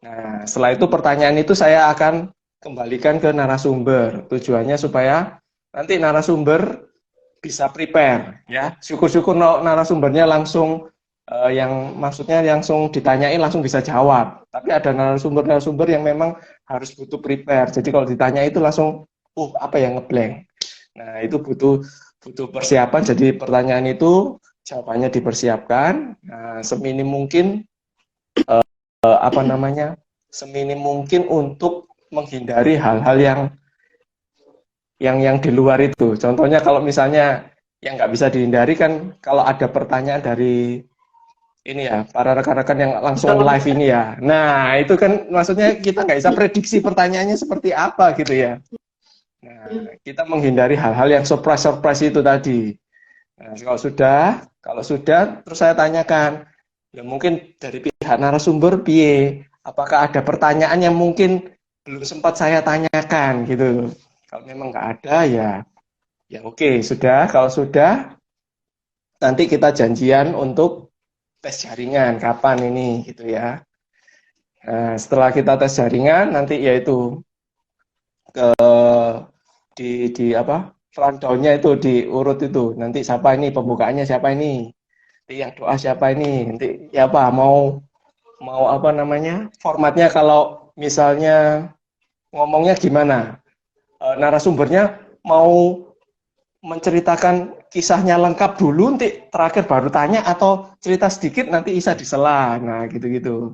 S3: Nah, setelah itu pertanyaan itu saya akan kembalikan ke narasumber. Tujuannya supaya nanti narasumber bisa prepare, ya. Syukur-syukur narasumbernya langsung yang maksudnya langsung ditanyain langsung bisa jawab. Tapi ada narasumber yang memang harus butuh prepare. Jadi kalau ditanya itu langsung, apa yang ngeblank. Nah, itu butuh persiapan. Jadi pertanyaan itu jawabannya dipersiapkan. Nah, seminim mungkin seminim mungkin untuk menghindari hal-hal yang di luar itu. Contohnya kalau misalnya yang nggak bisa dihindari kan kalau ada pertanyaan dari ini ya para rekan-rekan yang langsung live ini ya. Nah itu kan maksudnya kita nggak bisa prediksi pertanyaannya seperti apa gitu ya. Nah kita menghindari hal-hal yang surprise itu tadi. Nah, kalau sudah terus saya tanyakan, ya mungkin dari pihak narasumber piye, apakah ada pertanyaan yang mungkin belum sempat saya tanyakan gitu. Kalau memang nggak ada ya oke, sudah. Kalau sudah nanti kita janjian untuk tes jaringan kapan ini gitu ya. Nah, setelah kita tes jaringan nanti yaitu di apa? Rundown-nya itu diurut itu. Nanti siapa ini pembukaannya siapa ini? Nanti yang doa siapa ini? Nanti ya apa mau apa namanya? Formatnya kalau misalnya ngomongnya gimana? Narasumbernya mau menceritakan kisahnya lengkap dulu, nanti terakhir baru tanya atau cerita sedikit nanti bisa disela. Nah, gitu-gitu.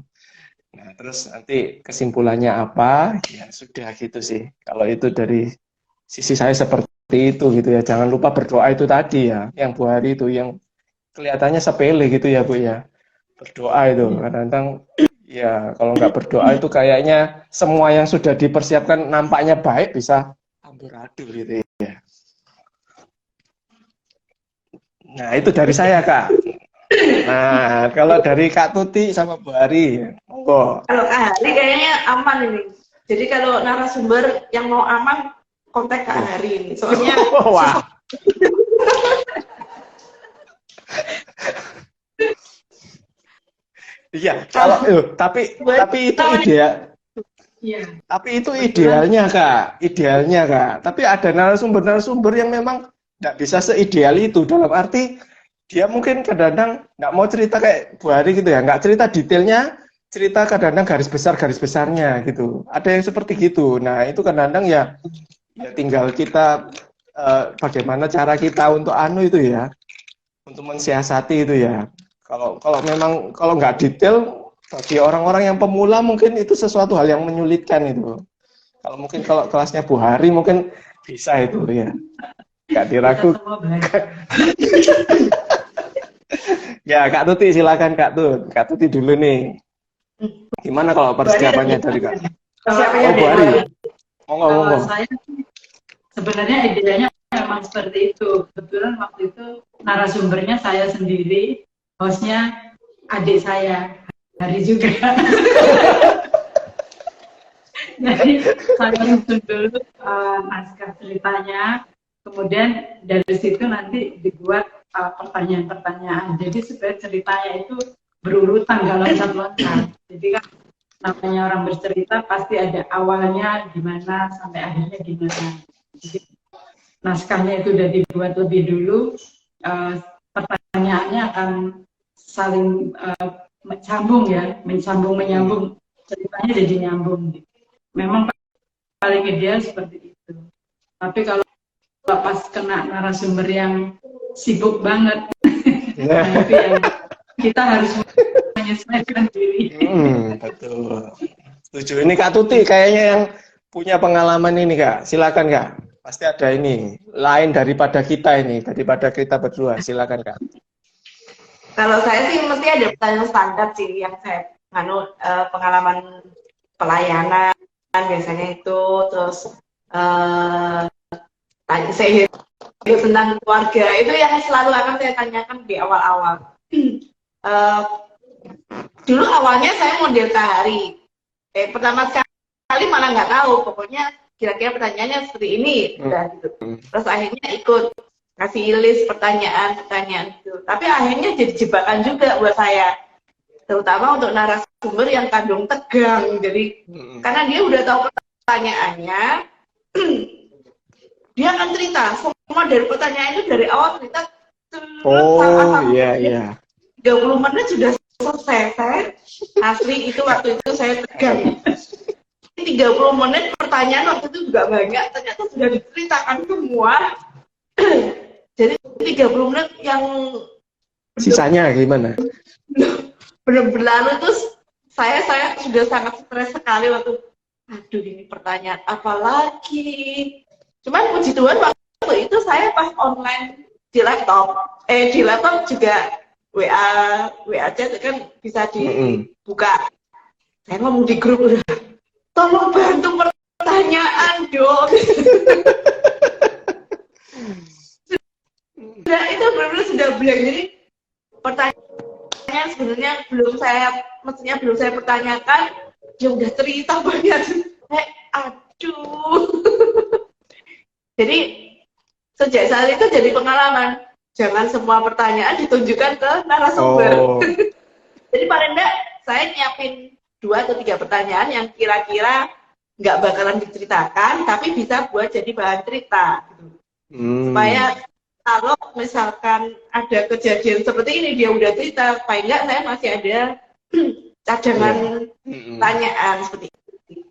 S3: Nah, terus nanti kesimpulannya apa? Ya sudah gitu sih. Kalau itu dari sisi saya seperti itu gitu ya. Jangan lupa berdoa itu tadi ya. Yang Bu Hari itu yang kelihatannya sepele gitu ya Bu ya. Berdoa itu kadang-kadang ya kalau nggak berdoa itu kayaknya semua yang sudah dipersiapkan nampaknya baik bisa amburadul gitu ya. Nah itu dari saya Kak. Nah kalau dari Kak Tuti sama Bu Hari, monggo.
S2: Kalau Kak Hari kayaknya aman ini. Jadi kalau narasumber yang mau aman kontak Kak Hari ini. Soalnya
S3: wah. Iya, kalau tapi itu ideal.
S1: Iya.
S3: Tapi itu idealnya Kak, Tapi ada narasumber yang memang nggak bisa seideal itu. Dalam arti dia mungkin kadang-kadang nggak mau cerita kayak Bu Hari gitu ya, nggak cerita detailnya, cerita kadang-kadang garis besarnya gitu. Ada yang seperti gitu. Nah itu kadang-kadang ya tinggal kita bagaimana cara kita untuk itu ya, untuk mensiasati itu ya. Kalau memang kalau nggak detail bagi orang-orang yang pemula mungkin itu sesuatu hal yang menyulitkan itu. Kalau kelasnya Bu Hari mungkin bisa itu ya. Nggak diragu. Ya Kak Tuti silakan Kak Tuti dulu nih. Gimana kalau persiapannya dari Kak? Bu Hari. Monggo.
S1: Saya sebenarnya idenya memang seperti itu. Kebetulan waktu itu narasumbernya saya sendiri, hostnya adik saya, Hari juga. Jadi saya susun dulu naskah ceritanya, kemudian dari situ nanti dibuat pertanyaan-pertanyaan. Jadi sebenarnya ceritanya itu berurutan, gak loncat-loncat. Jadi kan namanya orang bercerita pasti ada awalnya gimana sampai akhirnya gimana. Jadi, naskahnya itu sudah dibuat lebih dulu, pertanyaannya akan saling menyambung, ceritanya jadi nyambung. memang paling ideal seperti itu. Tapi kalau pas kena narasumber yang sibuk banget, nah itu yang kita harus menyesuaikan diri.
S3: Betul. Setuju. Ini Kak Tuti kayaknya yang punya pengalaman ini Kak. Silakan Kak. Pasti ada ini lain daripada kita berdua. Silakan Kak.
S2: Kalau saya sih mesti ada pertanyaan standar sih yang saya pengalaman pelayanan biasanya itu, terus saya tentang keluarga itu yang selalu akan saya tanyakan di awal-awal. Dulu awalnya saya model Kahari. Pertama sekali malah nggak tahu, pokoknya kira-kira pertanyaannya seperti ini, gitu. Terus akhirnya ikut kasih list pertanyaan itu. Tapi akhirnya jadi jebakan juga buat saya, terutama untuk narasumber yang kandung tegang. Jadi karena dia udah tahu pertanyaannya, dia akan cerita semua dari pertanyaan itu dari awal cerita.
S3: Iya.
S2: 30 menit sudah selesai. Saya asli itu waktu itu saya tegang. 30 menit pertanyaan waktu itu juga banyak, ternyata sudah diceritakan semua. Jadi 30 menit yang
S3: sisanya gimana?
S2: Berlalu terus saya sudah sangat stres sekali waktu, aduh ini pertanyaan apa lagi. Cuman puji Tuhan waktu itu saya pas online di laptop juga WA chat kan bisa dibuka. Saya ngomong di grup udah, tolong bantu pertanyaan dong. Itu benar-benar sudah blank. Jadi pertanyaan sebenarnya belum saya pertanyakan, dia udah cerita banyak. Aduh. Jadi sejak saat itu jadi pengalaman, jangan semua pertanyaan ditunjukkan ke narasumber. Jadi paling enggak saya nyiapin 2 atau 3 pertanyaan yang kira-kira nggak bakalan diceritakan, tapi bisa buat jadi bahan cerita. Gitu. Supaya kalau misalkan ada kejadian seperti ini, dia udah cerita, paling enggak saya masih ada cadangan pertanyaan seperti itu.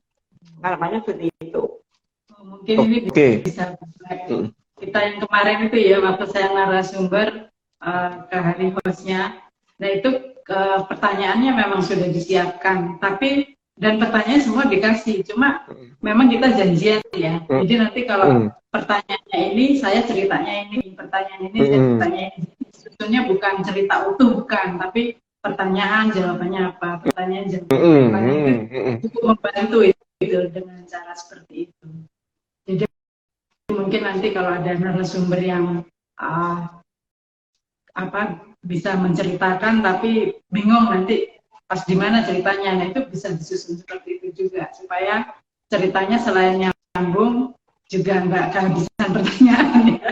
S2: Pengalamannya seperti itu.
S1: Mungkin ini bisa kita yang kemarin itu ya, waktu saya narasumber ke hari hostnya, nah itu pertanyaannya memang sudah disiapkan, tapi dan pertanyaan semua dikasih, cuma memang kita janjian ya. Jadi nanti kalau pertanyaannya ini, saya ceritanya ini, pertanyaan ini, saya ceritanya ini. Sebetulnya bukan cerita utuh, bukan, tapi pertanyaan jawabannya apa, pertanyaan jawabannya apa, itu cukup membantu itu dengan cara seperti itu. Jadi mungkin nanti kalau ada narasumber yang bisa menceritakan tapi bingung nanti pas di mana ceritanya, nah itu bisa disusun seperti itu juga supaya ceritanya selain nyambung juga nggak kehabisan pertanyaan ya.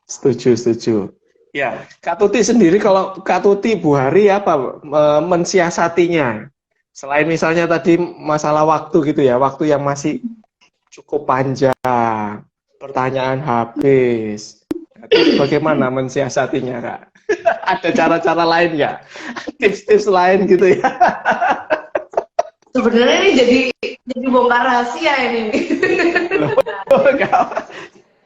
S3: Setuju. Ya, Kak Tuti sendiri, kalau Kak Tuti Bu Hari apa mensiasatinya? Selain misalnya tadi masalah waktu gitu ya, waktu yang masih cukup panjang, pertanyaan habis. Itu bagaimana mensiasatinya, Kak? Ada cara-cara lain nggak? Tips-tips lain gitu ya?
S2: Sebenarnya ini jadi bongkar rahasia ini.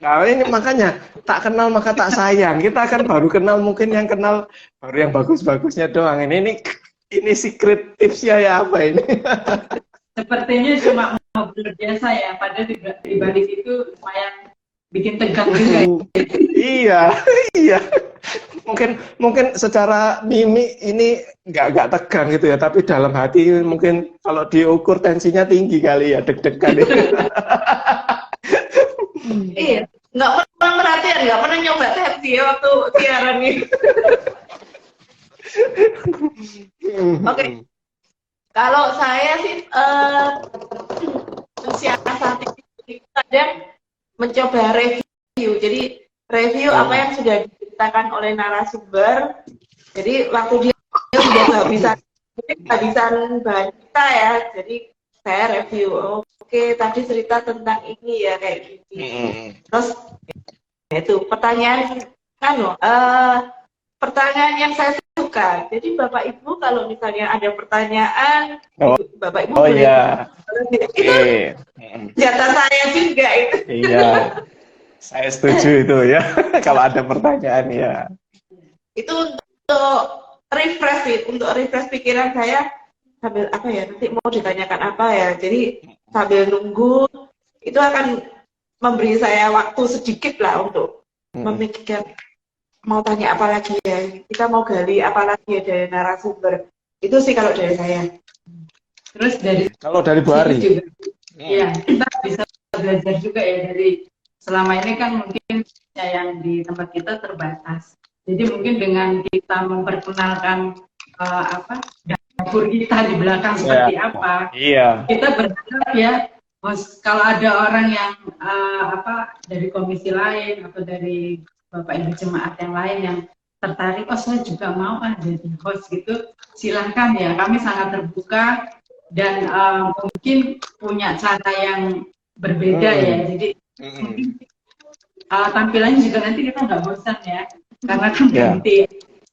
S3: Nah, ini makanya tak kenal maka tak sayang. Kita kan baru kenal, mungkin yang kenal baru yang bagus-bagusnya doang. Ini secret tipsnya ya apa ini?
S1: Sepertinya cuma ngobrol biasa ya, padahal di balik itu lumayan bikin tegang juga. Iya. Mungkin secara mimik ini nggak tegang gitu ya, tapi dalam hati mungkin kalau diukur tensinya tinggi kali ya, deg-degan.
S2: Iya, nggak pernah perhatian, nggak pernah nyoba tensi ya waktu siaran ini. Oke. Kalau saya sih mensiasati kadang mencoba review. Jadi review apa yang sudah diceritakan oleh narasumber. Jadi waktu dia sudah kehabisan bahan kita ya. Jadi saya review. Oke, tadi cerita tentang ini ya kayak gini. Terus itu pertanyaan pertanyaan yang saya suka. Jadi Bapak Ibu kalau misalnya ada pertanyaan,
S3: Oh,
S2: Bapak Ibu
S3: oh
S2: boleh.
S3: iya.
S2: Itu
S3: Oke.
S2: jatah saya juga itu.
S3: Iya, saya setuju itu ya. Kalau ada pertanyaan ya.
S2: Itu untuk untuk refresh pikiran saya sambil apa ya, nanti mau ditanyakan apa ya. Jadi sambil nunggu itu akan memberi saya waktu sedikit lah untuk memikirkan mau tanya apa lagi ya, kita mau gali apa lagi ya dari narasumber. Itu sih kalau dari saya.
S1: Terus dari
S3: Kalau dari Bu Ari
S1: juga, ya kita bisa belajar juga ya dari selama ini kan mungkin yang di tempat kita terbatas. Jadi mungkin dengan kita memperkenalkan dapur kita di belakang seperti apa, kita berharap ya, kalau ada orang yang dari komisi lain atau dari Bapak Ibu jemaat yang lain yang tertarik, saya juga mau jadi host gitu, silahkan ya, kami sangat terbuka dan mungkin punya cara yang berbeda ya, jadi mungkin tampilannya juga nanti kita nggak bosan ya, karena kan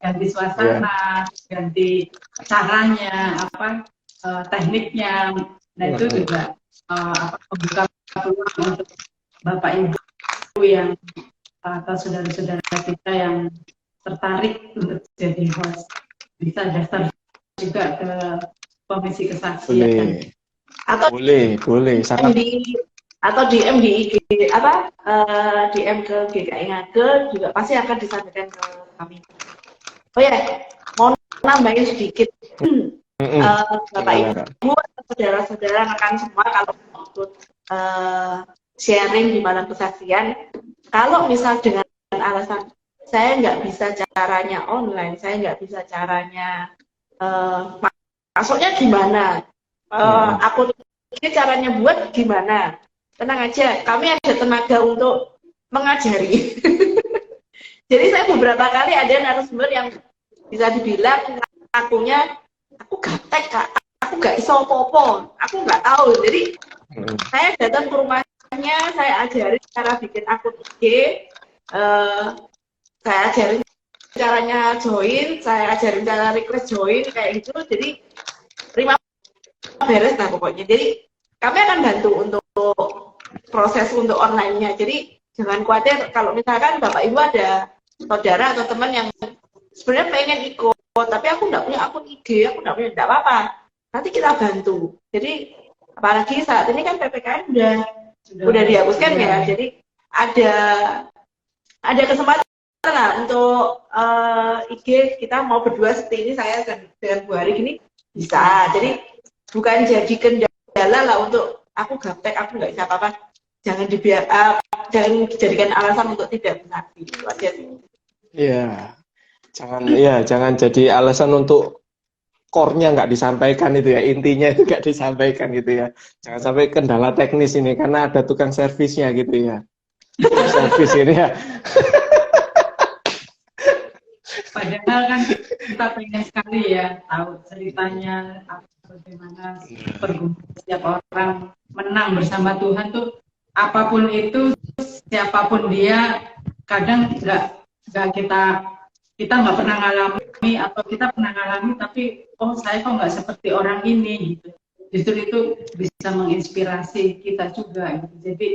S1: ganti suasana, ganti caranya, tekniknya, nah itu juga membuka peluang untuk Bapak Ibu yang atau saudara-saudara kita yang tertarik untuk jadi host, bisa daftar juga ke komisi kesaksian.
S3: Boleh sangat.
S2: Atau DM di IG DM ke GKI Ngage juga pasti akan disampaikan ke kami. Oh ya, mau nambahin sedikit. Bapak Ibu, saudara-saudara, rekan semua kalau ikut sharing di malam kesaksian, kalau misal dengan alasan saya nggak bisa caranya online, saya nggak bisa caranya masuknya gimana, akun ini caranya buat gimana, tenang aja, kami ada tenaga untuk mengajari. Jadi saya beberapa kali ada narasumber yang bisa dibilang akunya, aku gaptek kak, aku nggak iso popo, aku nggak tahu. Jadi saya datang ke rumahnya, saya ajarin cara bikin akun IG, saya ajarin caranya join, saya ajarin cara request join kayak gitu. Jadi terima beres lah pokoknya. Jadi kami akan bantu untuk proses untuk online-nya. Jadi jangan khawatir kalau misalkan Bapak Ibu ada saudara atau teman yang sebenarnya pengen ikut, tapi aku nggak punya akun IG, aku nggak punya, nggak apa-apa. Nanti kita bantu. Jadi apalagi saat ini kan PPKM udah dihapuskan ya. Jadi ada kesempatan lah untuk IG kita mau berdua seperti ini, saya dan Bu Hari gini bisa. Jadi bukan jadi kendala lah untuk aku gaptek, aku nggak bisa apa-apa. Jangan dijadikan alasan untuk tidak beraktif. Itu aja sih.
S3: Iya. Jangan jadi alasan untuk core-nya nggak disampaikan itu ya, intinya itu nggak disampaikan gitu ya. Jangan sampai kendala teknis ini karena ada tukang servisnya gitu ya. Servis ini ya.
S1: Padahal kan kita pengen sekali ya tahu ceritanya bagaimana pergumulan setiap orang menang bersama Tuhan tuh, apapun itu, siapapun dia, kadang nggak kita nggak pernah ngalami atau kita pernah ngalami tapi saya kok nggak seperti orang ini gitu. Justru itu bisa menginspirasi kita juga gitu. Jadi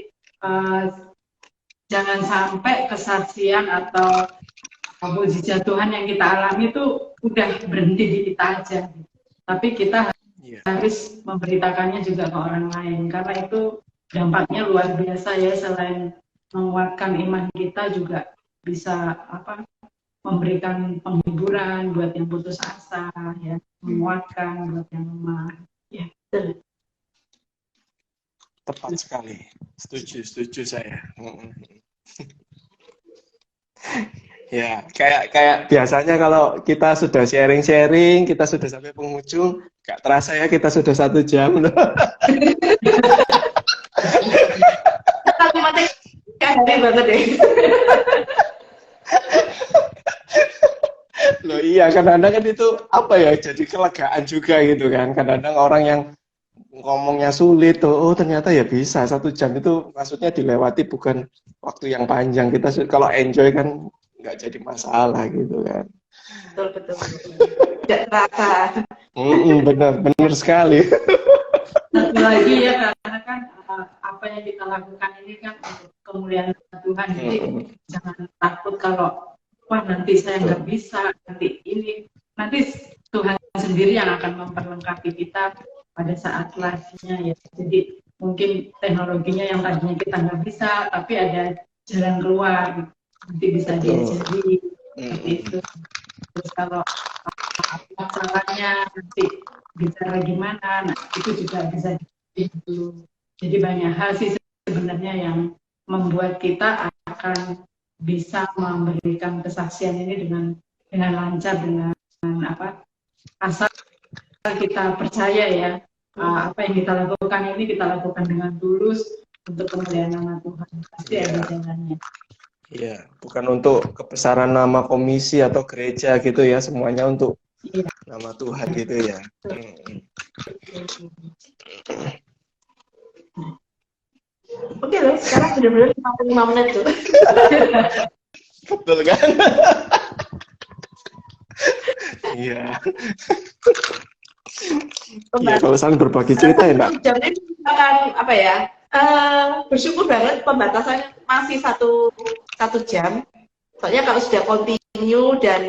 S1: jangan sampai kesaksian atau mukjizat Tuhan yang kita alami itu udah berhenti di kita aja, tapi kita harus memberitakannya juga ke orang lain, karena itu dampaknya luar biasa ya. Selain menguatkan iman kita, juga bisa memberikan penghiburan buat yang putus asa ya, menguatkan buat yang lemah ya.
S3: Tepat sekali, setuju saya. Ya, kayak biasanya kalau kita sudah sharing, kita sudah sampai penghujung, gak terasa ya kita sudah 1 jam.
S2: Kalimatnya kayak banget deh.
S3: Loh iya, kadang-kadang kan itu apa ya, jadi kelegaan juga gitu kan. Kadang-kadang orang yang ngomongnya sulit tuh, ternyata ya bisa 1 jam itu, maksudnya dilewati bukan waktu yang panjang. Kita kalau enjoy kan nggak jadi masalah gitu kan.
S2: Betul, betul, betul. Tidak terasa.
S3: Benar sekali.
S1: Satu lagi ya, karena kan apa yang kita lakukan ini kan untuk kemuliaan Tuhan, jadi jangan takut kalau wah nanti saya nggak bisa, nanti Tuhan sendiri yang akan memperlengkapi kita pada saat live-nya ya. Jadi mungkin teknologinya yang tadinya kita nggak bisa, tapi ada jalan keluar, nanti bisa diajari seperti itu. Terus kalau masalahnya nanti bicara gimana, nah itu juga bisa dulu. Jadi banyak hal sih sebenarnya yang membuat kita akan bisa memberikan kesaksian ini dengan lancar, dengan asal kita percaya ya, apa yang kita lakukan ini kita lakukan dengan tulus untuk kemuliaan nama Tuhan, pasti ada jalannya.
S3: Iya, bukan untuk kebesaran nama komisi atau gereja gitu ya, semuanya untuk nama Tuhan gitu ya.
S2: Oke loh, sekarang benar-benar 55 menit tuh.
S3: Betul kan? Iya. Iya, kalau saling berbagi cerita ya, Mbak.
S2: Jadi akan apa ya? Bersyukur banget pembatasannya masih satu jam. Soalnya kalau sudah continue dan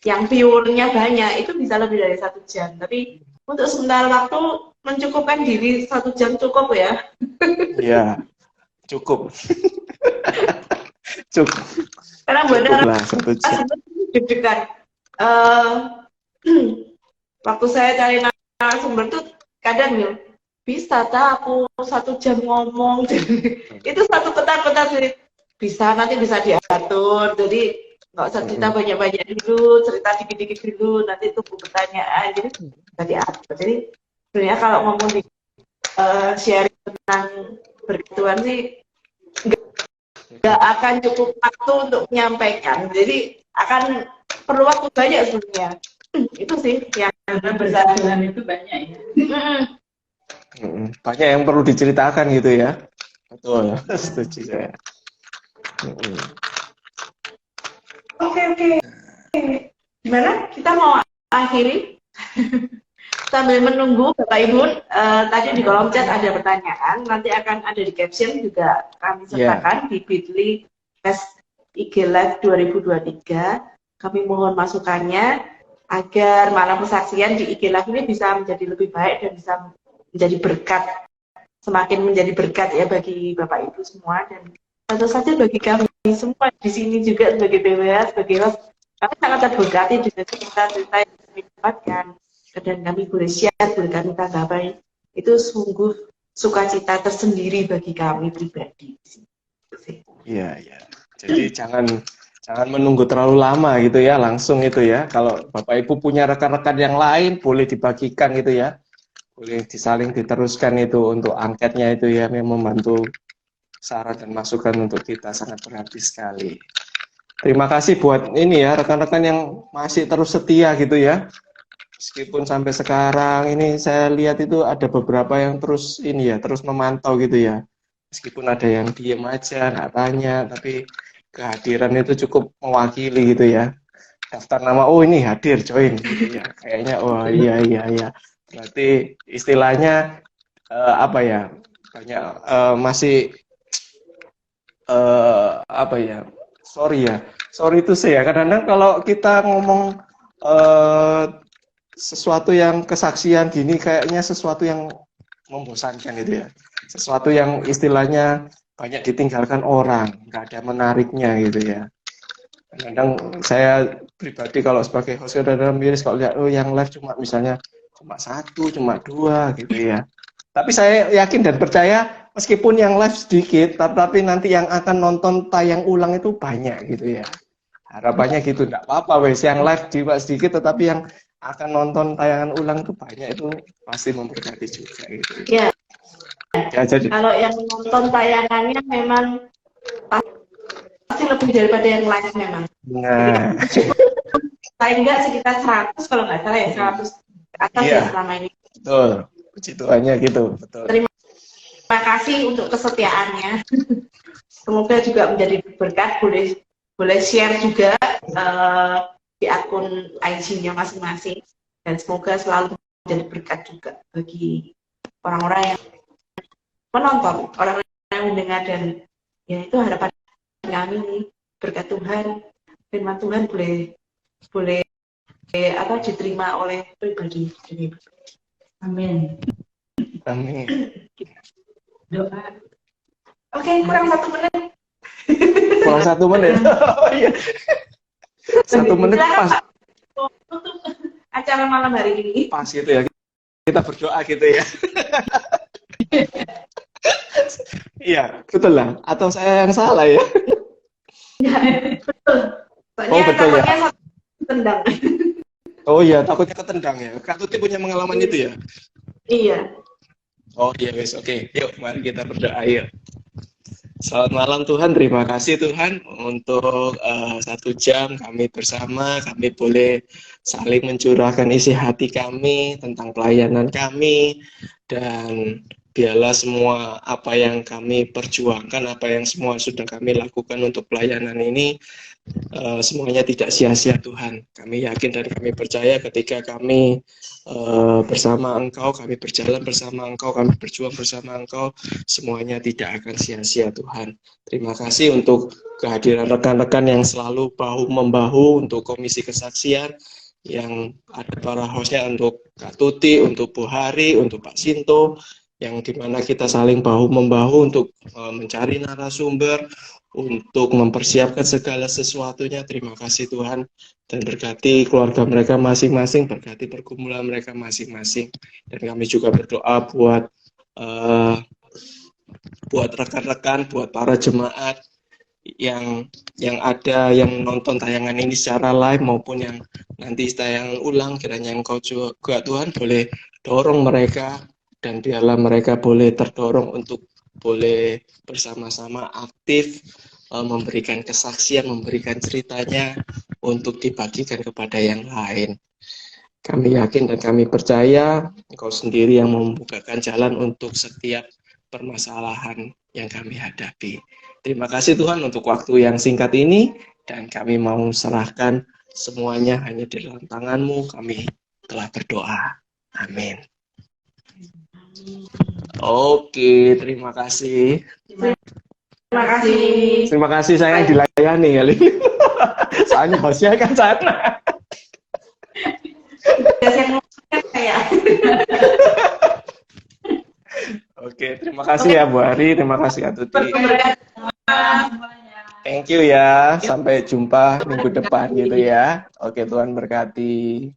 S2: yang viewernya banyak itu bisa lebih dari 1 jam. Tapi untuk sementara waktu mencukupkan diri 1 jam cukup ya.
S3: Iya, cukup. Cukup.
S2: Karena benar
S3: Cukup 1 jam.
S2: deg-degan. Waktu saya cari narasumber tuh kadang nih bisa tak aku 1 jam ngomong. Itu satu petan-petan sih. Nanti bisa diatur. Jadi nggak usah cerita banyak-banyak dulu, cerita dikit-dikit dulu, nanti tunggu pertanyaan. Jadi bisa diatur. Jadi sebenarnya kalau ngomong di sharing tentang berketuan sih nggak akan cukup waktu untuk menyampaikan. Jadi akan perlu waktu banyak sebenarnya. Itu sih yang
S1: berjalan itu banyak ya.
S3: Banyak yang perlu diceritakan gitu ya. Betul, setuju saya.
S2: Oke. Gimana? Kita mau akhiri? Sambil menunggu Bapak Ibu, tadi di kolom chat ada pertanyaan, nanti akan ada di caption juga kami sertakan di bit.ly/IG Live 2023. Kami mohon masukannya agar malam kesaksian di IG Live ini bisa menjadi lebih baik dan bisa menjadi berkat, semakin menjadi berkat ya bagi Bapak Ibu semua, dan tentu saja bagi kami semua di sini juga sebagai BWH, sebagai host, kami sangat terberkati dengan cerita-cerita yang kami dapatkan, dan kami boleh share, boleh kami tanggapan. Itu sungguh sukacita tersendiri bagi kami pribadi.
S3: Iya. Jadi jangan menunggu terlalu lama gitu ya, langsung itu ya. Kalau Bapak Ibu punya rekan-rekan yang lain, boleh dibagikan gitu ya. Boleh disaling diteruskan itu untuk angketnya itu ya, yang membantu saran dan masukan untuk kita, sangat berarti sekali. Terima kasih buat ini ya, rekan-rekan yang masih terus setia gitu ya. Meskipun sampai sekarang ini saya lihat itu ada beberapa yang terus ini ya, terus memantau gitu ya. Meskipun ada yang diem aja, nggak tanya, tapi kehadiran itu cukup mewakili gitu ya. Daftar nama, oh ini hadir, join gitu ya. Kayaknya, oh iya. Berarti istilahnya apa ya, banyak masih apa ya, sorry itu sih ya, kadang-kadang kalau kita ngomong sesuatu yang kesaksian gini kayaknya sesuatu yang membosankan gitu ya, sesuatu yang istilahnya banyak ditinggalkan orang, nggak ada menariknya gitu ya. Kadang saya pribadi kalau sebagai host dalam miris kalau lihat yang live cuma misalnya cuma 1, cuma 2 gitu ya. Tapi saya yakin dan percaya meskipun yang live sedikit, tapi nanti yang akan nonton tayang ulang itu banyak gitu ya. Harapannya gitu, enggak apa-apa wes yang live juga sedikit, tetapi yang akan nonton tayangan ulang itu banyak, itu pasti memberkati juga gitu.
S2: Ya.
S3: Jadi
S2: kalau yang nonton tayangannya memang pasti lebih daripada yang live memang.
S3: Nah,
S2: Paling enggak sekitar 100 kalau nggak salah ya, 100 atas ya selama ini.
S3: Betul. Puji Tuhannya gitu, betul.
S2: Terima kasih untuk kesetiaannya. Semoga juga menjadi berkat, boleh boleh share juga di akun IG-nya masing-masing, dan semoga selalu menjadi berkat juga bagi orang-orang yang menonton, orang-orang yang mendengar, dan ya itu harapan kami nih, berkat Tuhan, firman Tuhan boleh diterima oleh pribadi.
S1: Amin.
S3: Amin.
S1: Doa.
S2: Oke, kurang 1 menit.
S3: Kurang 1 menit. Oh iya. 1 menit pas.
S2: Untuk acara malam hari ini.
S3: Pas gitu ya. Kita berdoa gitu ya. Iya, betul lah. Atau saya yang salah ya?
S2: Ya, betul. Soalnya
S3: betul ya.
S2: takutnya tendang.
S3: Oh iya, takutnya ketendang ya. Kak Tuti punya pengalaman itu ya?
S2: Iya.
S3: Oh iya guys, oke. Yuk, mari kita berdoa yuk. Selamat malam Tuhan, terima kasih Tuhan untuk 1 jam kami bersama, kami boleh saling mencurahkan isi hati kami tentang pelayanan kami, dan biarlah semua apa yang kami perjuangkan, apa yang semua sudah kami lakukan untuk pelayanan ini, semuanya tidak sia-sia Tuhan. Kami yakin dan kami percaya ketika kami bersama Engkau, kami berjalan bersama Engkau, kami berjuang bersama Engkau, semuanya tidak akan sia-sia Tuhan. Terima kasih untuk kehadiran rekan-rekan yang selalu bahu-membahu untuk komisi kesaksian, yang ada para hostnya, untuk Kak Tuti, untuk Bu Hari, untuk Pak Sinto, yang dimana kita saling bahu-membahu untuk mencari narasumber, untuk mempersiapkan segala sesuatunya. Terima kasih Tuhan, dan berkati keluarga mereka masing-masing, berkati pergumulan mereka masing-masing. Dan kami juga berdoa buat rekan-rekan, buat para jemaat yang ada, yang nonton tayangan ini secara live maupun yang nanti tayang ulang, kiranya Engkau juga Tuhan boleh dorong mereka, dan biarlah mereka boleh terdorong untuk boleh bersama-sama aktif memberikan kesaksian, memberikan ceritanya untuk dibagikan kepada yang lain. Kami yakin dan kami percaya Engkau sendiri yang membukakan jalan untuk setiap permasalahan yang kami hadapi. Terima kasih Tuhan untuk waktu yang singkat ini, dan kami mau serahkan semuanya hanya di dalam tangan-Mu. Kami telah berdoa. Amin. Oke, terima kasih.
S2: Terima kasih.
S3: Terima kasih saya yang dilayani kali ini. Soalnya hostnya kan sana. Oke, terima kasih ya Bu Hari, terima kasih Kak Tuti. Thank you ya, sampai jumpa minggu depan gitu ya. Oke, Tuhan berkati.